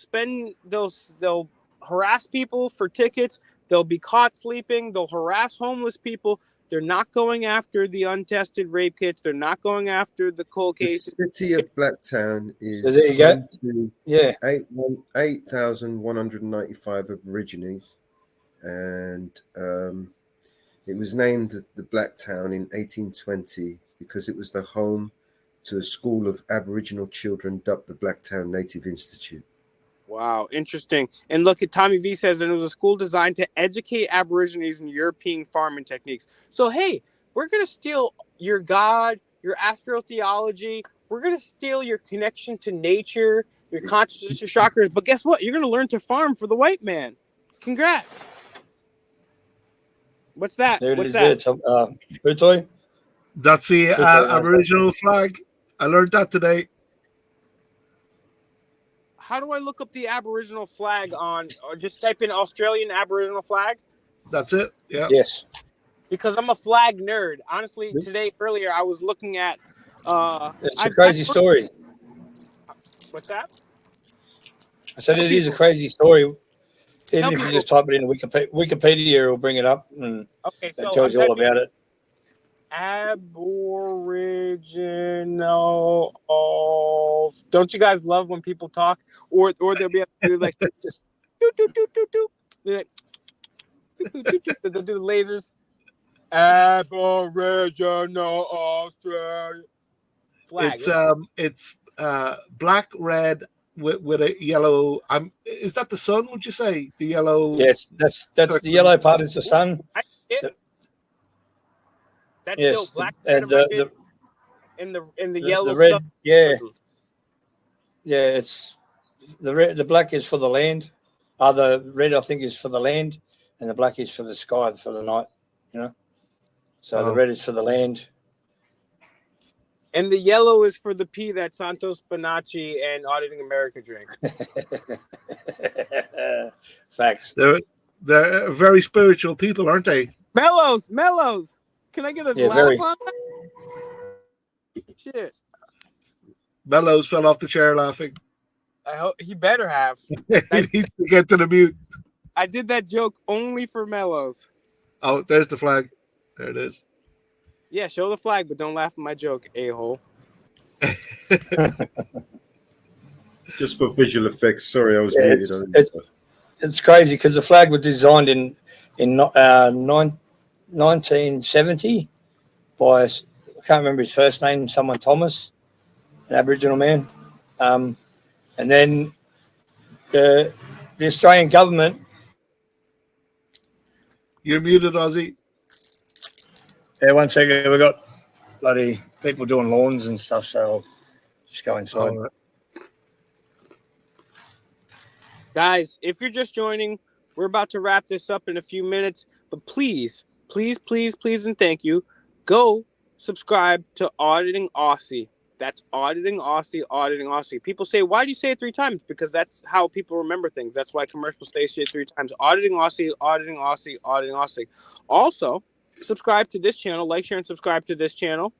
harass people for tickets. They'll be caught sleeping. They'll harass homeless people. They're not going after the untested rape kits. They're not going after the cold The cases. city of Blacktown is So there you go. home to yeah, 8,195 Aborigines, and it was named the Blacktown in 1820 because it was the home to a school of Aboriginal children dubbed the Blacktown Native Institute. Wow, interesting. And look at Tommy V says that it was a school designed to educate Aborigines in European farming techniques. So, hey, we're going to steal your God, your astrotheology. We're going to steal your connection to nature, your consciousness, your chakras. But guess what? You're going to learn to farm for the white man. Congrats. What's that? there it What's is. that? There, Toy. That's the Aboriginal flag. I learned that today. How do I look up the Aboriginal flag on, or just type in Australian Aboriginal flag? That's it. Yeah. Yes. Because I'm a flag nerd. Honestly, earlier, I was looking at. It's a crazy story. What's that? I said it is a crazy story. Even if you just type it in Wikipedia, it'll bring it up and it tells you all about it. Aboriginal. Don't you guys love when people talk, or they'll be like, do, like they'll do the lasers. Aboriginal Australia flag. It's black, red with a yellow. Is that the sun? Would you say the yellow? Yes, that's the yellow part is the sun. That's yes, still black and in the yellow. The red, sun. yeah. It's the red. The black is for the land. The red I think is for the land, and the black is for the sky for the night. You know, so the red is for the land. And the yellow is for the pee that Santos Bonacci and Auditing America drink. Facts. They're very spiritual people, aren't they? Mellows. Can I get a laugh very. on that? Shit. Mellows fell off the chair laughing. I hope he better have. He needs to get to the mute. I did that joke only for Mellows. Oh, there's the flag. There it is. Yeah, show the flag, but don't laugh at my joke, a-hole. Just for visual effects. Sorry, I was muted. It's crazy because the flag was designed in 1970 by, I can't remember his first name, someone Thomas, an Aboriginal man. And then the Australian government. You're muted, Aussie. Yeah, 1 second. We've got bloody people doing lawns and stuff, so I'll just go inside. Right. Guys, if you're just joining, we're about to wrap this up in a few minutes. But please, please, please, please, and thank you. Go subscribe to Auditing Aussie. That's Auditing Aussie, Auditing Aussie. People say, why do you say it 3 times? Because that's how people remember things. That's why commercials say shit 3 times. Auditing Aussie, Auditing Aussie, Auditing Aussie. Also, subscribe to this channel. Like, share, and subscribe to this channel.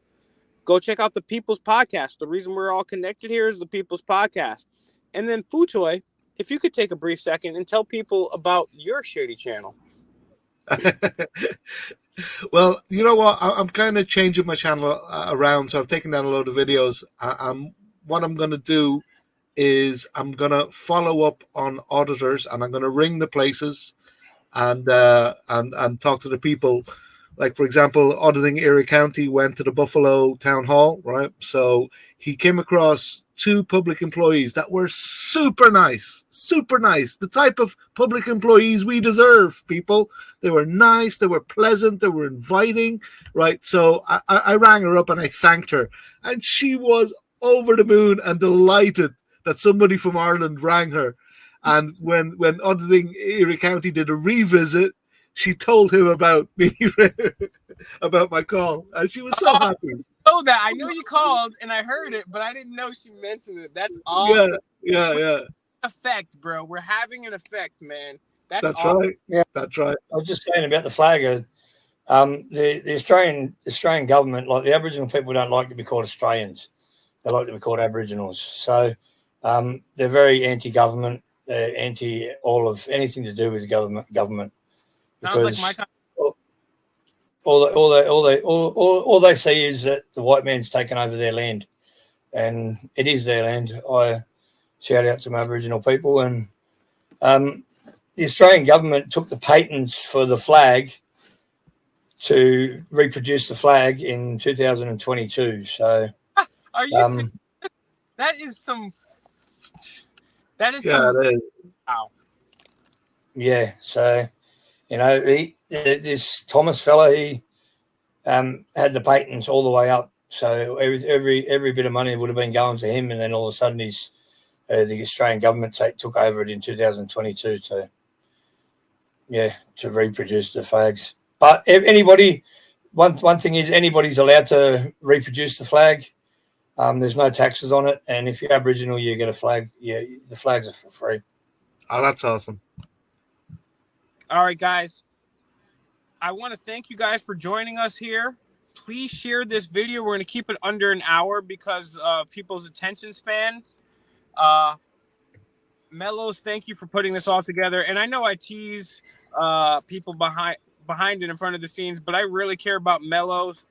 Go check out the People's Podcast. The reason we're all connected here is the People's Podcast. And then, Futoy, if you could take a brief second and tell people about your shitty channel. Well, you know what? I'm kind of changing my channel around, so I've taken down a load of videos. What I'm going to do is I'm going to follow up on auditors, and I'm going to ring the places and talk to the people. Like, for example, auditing Erie County went to the Buffalo Town Hall, right? So he came across 2 public employees that were super nice, the type of public employees we deserve, people. They were nice, they were pleasant, they were inviting, right? So I rang her up and I thanked her, and she was over the moon and delighted that somebody from Ireland rang her. And when auditing Erie County did a revisit, she told him about me, about my call, and she was so happy. Oh, that I knew you called and I heard it, but I didn't know she mentioned it. That's awesome. Yeah. Effect, bro. We're having an effect, man. That's awesome. Right. Yeah, that's right. I was just saying about the flag. The Australian government, like the Aboriginal people, don't like to be called Australians. They like to be called Aboriginals. So they're very anti-government. They're anti all of anything to do with government. Sounds like my country. All they see is that the white man's taken over their land, and it is their land. I shout out to my Aboriginal people, and the Australian government took the patents for the flag to reproduce the flag in 2022. So, are you serious? That is some. It is. Wow. Yeah. So, you know, this Thomas fella, he had the patents all the way up. So every bit of money would have been going to him, and then all of a sudden the Australian government took over it in 2022 to reproduce the flags. But anybody, one thing is anybody's allowed to reproduce the flag. There's no taxes on it, and if you're Aboriginal, you get a flag. Yeah, the flags are for free. Oh, that's awesome. All right, guys. I want to thank you guys for joining us here. Please share this video. We're going to keep it under an hour because of people's attention spans. Mellows, thank you for putting this all together. And I know I tease people behind it in front of the scenes, but I really care about Mellows.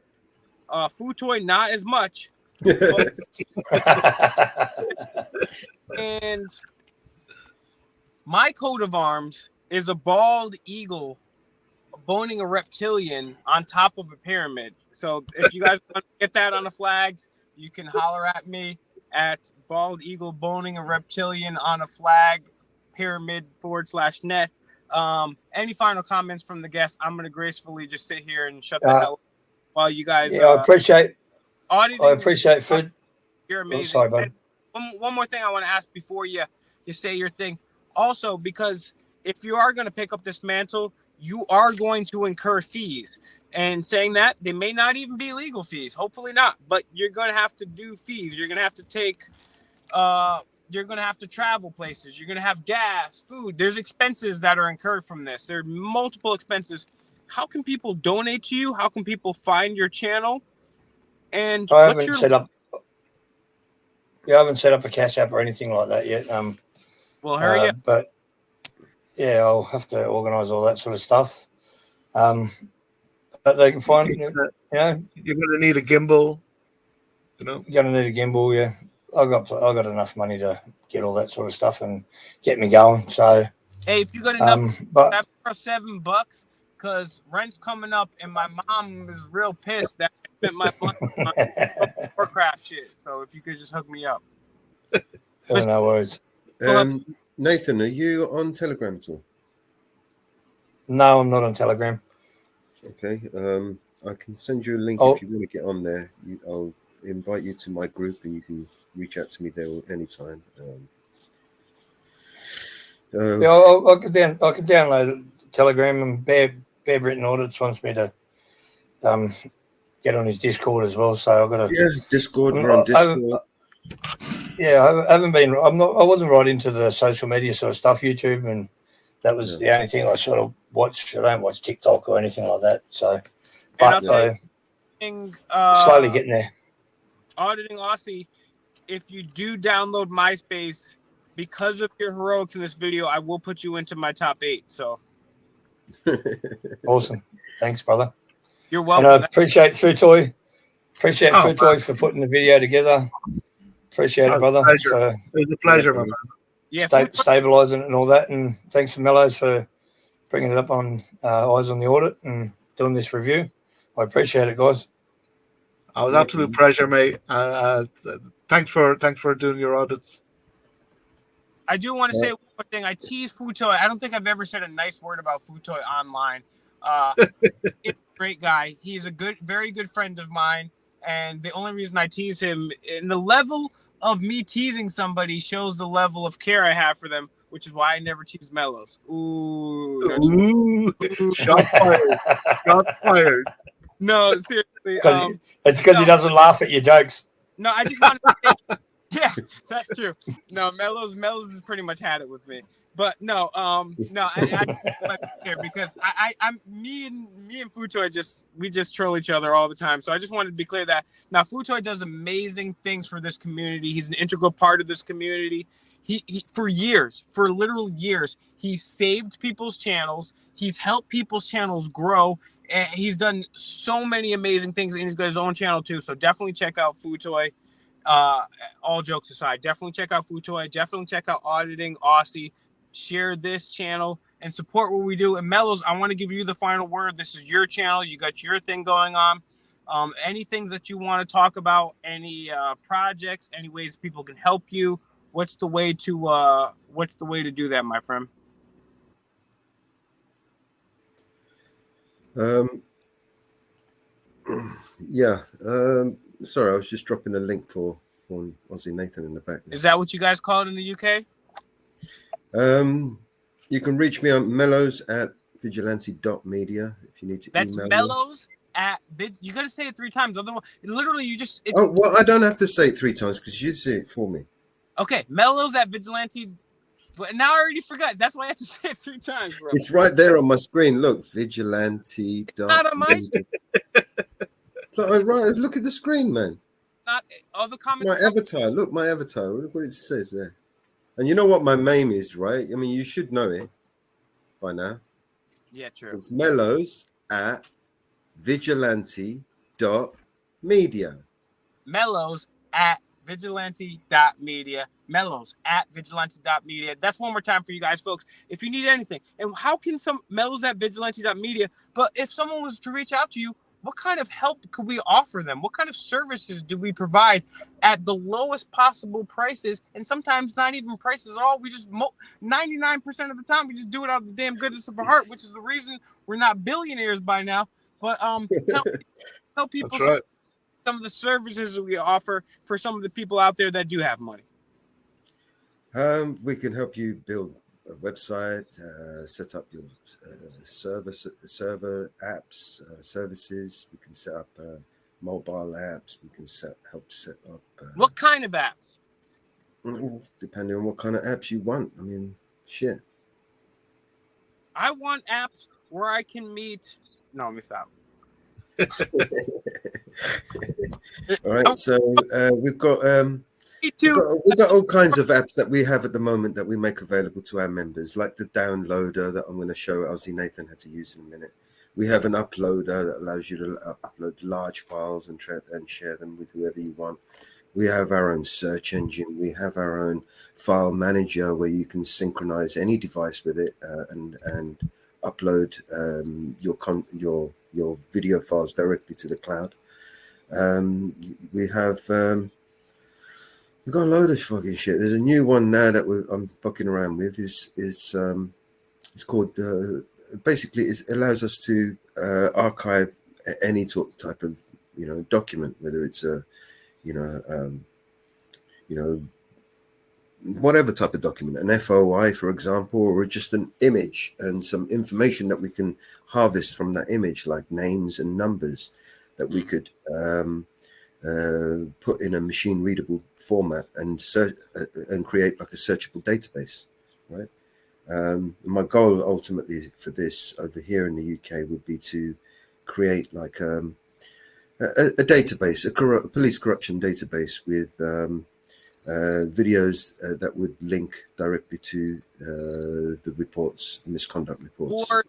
Futoy, not as much. And my coat of arms is a bald eagle boning a reptilian on top of a pyramid. So if you guys want to get that on a flag, you can holler at me at bald eagle boning a reptilian on a flag pyramid /net. Any final comments from the guests? I'm going to gracefully just sit here and shut the hell up while you guys. Yeah, I appreciate. Auditing, I appreciate food. You're amazing. Oh, sorry, bud. One more thing I want to ask before you say your thing. Also, because if you are going to pick up this mantle, you are going to incur fees. And saying that, they may not even be legal fees. Hopefully not. But you're going to have to do fees. You're going to have to take, you're going to have to travel places. You're going to have gas, food. There's expenses that are incurred from this. There are multiple expenses. How can people donate to you? How can people find your channel? And I haven't set up a Cash App or anything like that yet. Well, hurry up. But yeah, I'll have to organise all that sort of stuff. But they can find, you know, you're going to need a gimbal. You know, you're going to need a gimbal. Yeah, I got enough money to get all that sort of stuff and get me going. So hey, if you got enough, that's for $7 because rent's coming up, and my mom is real pissed that I spent my money on Warcraft shit. So if you could just hook me up. No worries. Nathan, are you on Telegram at all? No, I'm not on Telegram. Okay. I can send you a link if you want to get on there. I'll invite you to my group, and you can reach out to me there anytime. Yeah, I can download Telegram, and Bear Britton Audits wants me to get on his Discord as well. So I've got to. Yeah, Discord. We're on Discord. I haven't been. I wasn't right into the social media sort of stuff, YouTube, and that was the only thing I sort of watch. I don't watch TikTok or anything like that. So, but slowly getting there. Auditing Aussie. If you do download MySpace, because of your heroics in this video, I will put you into my top 8. So awesome. Thanks, brother. You're welcome. And I appreciate Futoy. Appreciate Futoy for putting the video together. Appreciate it, brother. It was a pleasure, my man. Yeah, stabilizing it and all that. And thanks to Mellows for bringing it up on Eyes on the Audit and doing this review. I appreciate it, guys. It was absolute pleasure, mate. Thanks for doing your audits. I do want to say one more thing. I tease Futoy. I don't think I've ever said a nice word about Futoy online. He's a great guy. He's a very good friend of mine. And the only reason I tease him, in the level of me teasing somebody shows the level of care I have for them, which is why I never tease Mellows. Ooh. Shot fired. Shot fired. No, seriously. It's because he doesn't laugh at your jokes. No, I just want to say, yeah, that's true. No, Mellows has pretty much had it with me. But no, I care because I'm me and Futoy we just troll each other all the time. So I just wanted to be clear that now Futoy does amazing things for this community. He's an integral part of this community. He for literal years, he's saved people's channels. He's helped people's channels grow. And he's done so many amazing things, and he's got his own channel too. So definitely check out Futoy. All jokes aside, definitely check out Futoy. Definitely check out Auditing Aussie. Share this channel and support what we do. And Mellows, I want to give you the final word. This is your channel. You got your thing going on. Any things that you want to talk about, any projects, any ways people can help you. What's the way to do that, my friend? Sorry, I was just dropping a link for Aussie Nathan in the back. Is that what you guys call it in the UK? You can reach me on mellows@vigilante.media if you need to email me. That's mellows you got to say it 3 times. Otherwise, literally, well, I don't have to say it 3 times because you say it for me. Okay, mellows@vigilante. But now I already forgot. That's why I have to say it 3 times, bro. It's right there on my screen. Look, vigilante. Not on my screen. Right, look at the screen, man. Not all the comments. My avatar. Look, my avatar. Look what it says there. And you know what my name is, right? I mean, you should know it by now. Yeah, true. It's mellows@vigilante.media. Mellows@vigilante.media. Mellows@vigilante.media. That's one more time for you guys, folks. If you need anything, and how can some mellows@vigilante.media? But if someone was to reach out to you, what kind of help could we offer them? What kind of services do we provide at the lowest possible prices? And sometimes not even prices at all. We just 99% of the time we just do it out of the damn goodness of our heart, which is the reason we're not billionaires by now. But tell people some of the services that we offer for some of the people out there that do have money. We can help you build a website, set up your server apps, services. We can set up mobile apps. We can help set up. What kind of apps? Depending on what kind of apps you want. I mean, shit. I want apps where I can meet. No, let me stop. All right, so we've got all kinds of apps that we have at the moment that we make available to our members, like the downloader that I'm going to show Aussie Nathan how to use in a minute. We have an uploader that allows you to upload large files and share them with whoever you want. We have our own search engine. We have our own file manager where you can synchronize any device with it and upload your video files directly to the cloud. We've got a load of fucking shit. There's a new one now that I'm fucking around with. It's called basically it allows us to archive any type of document, whether it's a whatever type of document, an FOI, for example, or just an image and some information that we can harvest from that image, like names and numbers that we could put in a machine readable format and search and create like a searchable database, right? My goal ultimately for this over here in the UK would be to create like a database, a police corruption database with videos that would link directly to the reports, the misconduct reports. Or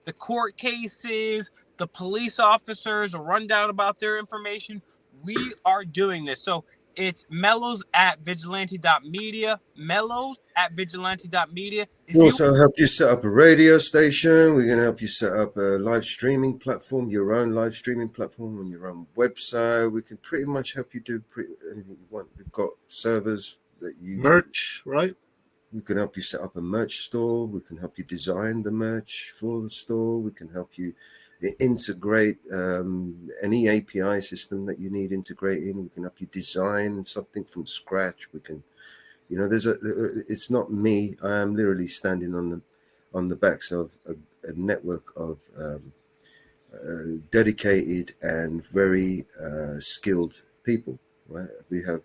the court cases, the police officers, a rundown about their information. We are doing this. So it's mellows@vigilante.media, mellows@vigilante.media. If We you also help you set up a radio station. We're going to help you set up a live streaming platform, your own live streaming platform on your own website. We can pretty much help you do anything you want. We've got servers that you Merch, right? We can help you set up a merch store. We can help you design the merch for the store. We can help you integrate any API system that you need integrating. We can help you design something from scratch. We can, it's not me. I am literally standing on the backs of a network of dedicated and very skilled people. Right? We have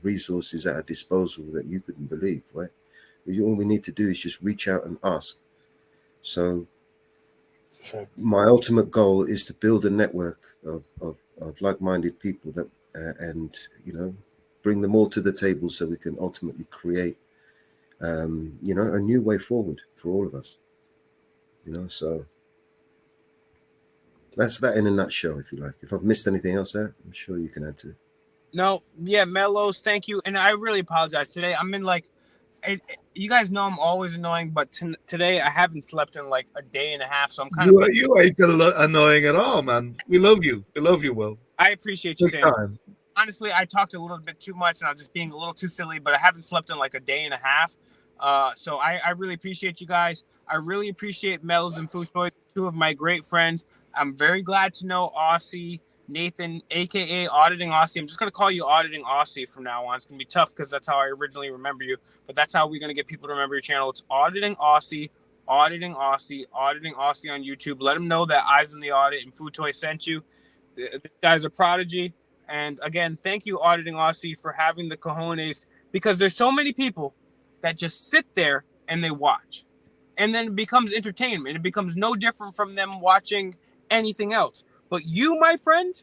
resources at our disposal that you couldn't believe. Right? All we need to do is just reach out and ask. So my ultimate goal is to build a network of like-minded people that and bring them all to the table so we can ultimately create a new way forward for all of us. So that's that in a nutshell, if you like. If I've missed anything else there, I'm sure you can add to it. No, yeah, Mellows, thank you. And I really apologize today. I'm in you guys know I'm always annoying, but today I haven't slept in like a day and a half, so I'm kind of. You ain't annoying at all, man. We love you. We love you, Will. I appreciate you saying that. Honestly, I talked a little bit too much, and I was just being a little too silly. But I haven't slept in like a day and a half, so I really appreciate you guys. I really appreciate Mel's and Futoy, two of my great friends. I'm very glad to know Aussie. Nathan, aka Auditing Aussie. I'm just gonna call you Auditing Aussie from now on. It's gonna be tough because that's how I originally remember you, but that's how we're gonna get people to remember your channel. It's Auditing Aussie, Auditing Aussie, Auditing Aussie on YouTube. Let them know that Eyes on the Audit and Futoy sent you. This guy's a prodigy. And again, thank you, Auditing Aussie, for having the cojones, because there's so many people that just sit there and they watch, and then it becomes entertainment. It becomes no different from them watching anything else. But you, my friend,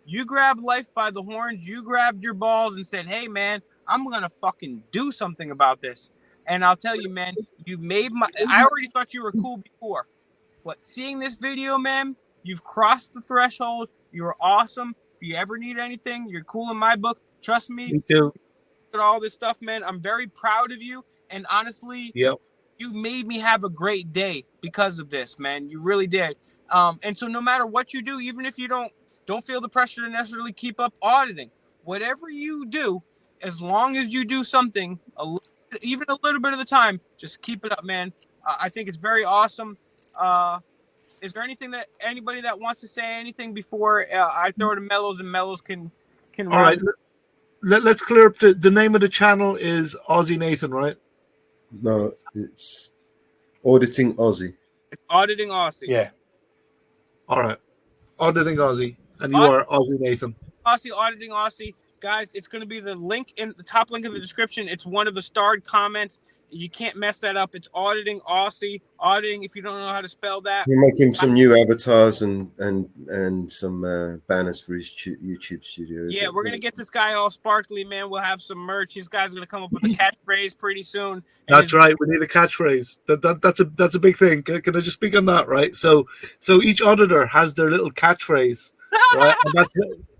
you grabbed life by the horns. You grabbed your balls and said, hey, man, I'm going to fucking do something about this. And I'll tell you, man, I already thought you were cool before. But seeing this video, man, you've crossed the threshold. You're awesome. If you ever need anything, you're cool in my book. Trust me. Me too. At all this stuff, man. I'm very proud of you. And honestly, you made me have a great day because of this, man. You really did. And so no matter what you do, even if you don't feel the pressure to necessarily keep up auditing, whatever you do, as long as you do something, even a little bit of the time, just keep it up, man. I think it's very awesome. Is there anybody that wants to say anything before I throw to Mellows and Mellows can All right. Let's clear up the name of the channel is Aussie Nathan, right? No, it's Auditing Aussie. It's Auditing Aussie. Yeah. All right. Auditing Aussie. And you are Aussie Nathan. Aussie, Auditing Aussie. Guys, it's going to be the link in the top link in the description. It's one of the starred comments. You can't mess that up. It's Auditing Aussie. Auditing, if you don't know how to spell that. We're making some new avatars and some banners for his YouTube studio. Yeah, we're going to get this guy all sparkly, man. We'll have some merch. This guy's going to come up with a catchphrase pretty soon. That's right. We need a catchphrase. That's a big thing. Can I just speak on that, right? So each auditor has their little catchphrase, right? And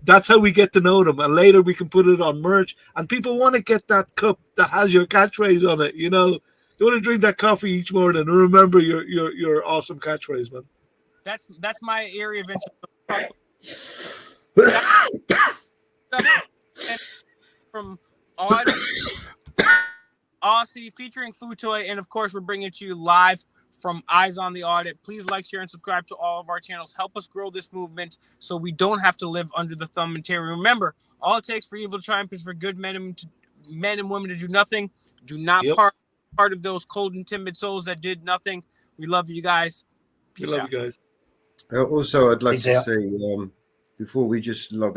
that's how we get to know them. And later we can put it on merch. And people want to get that cup that has your catchphrase on it. You know, you want to drink that coffee each morning and remember your awesome catchphrase, man. That's my area of interest. From Aussie featuring Futoy, and of course we're bringing it to you live from Eyes on the Audit. Please like, share, and subscribe to all of our channels. Help us grow this movement so we don't have to live under the thumb and tyranny. Remember, all it takes for evil to triumph is for good men men and women to do nothing. Do not Yep. part of those cold and timid souls that did nothing. We love you guys. We Peace love out. you guys. Also, I'd like Peace to out. say, before we just log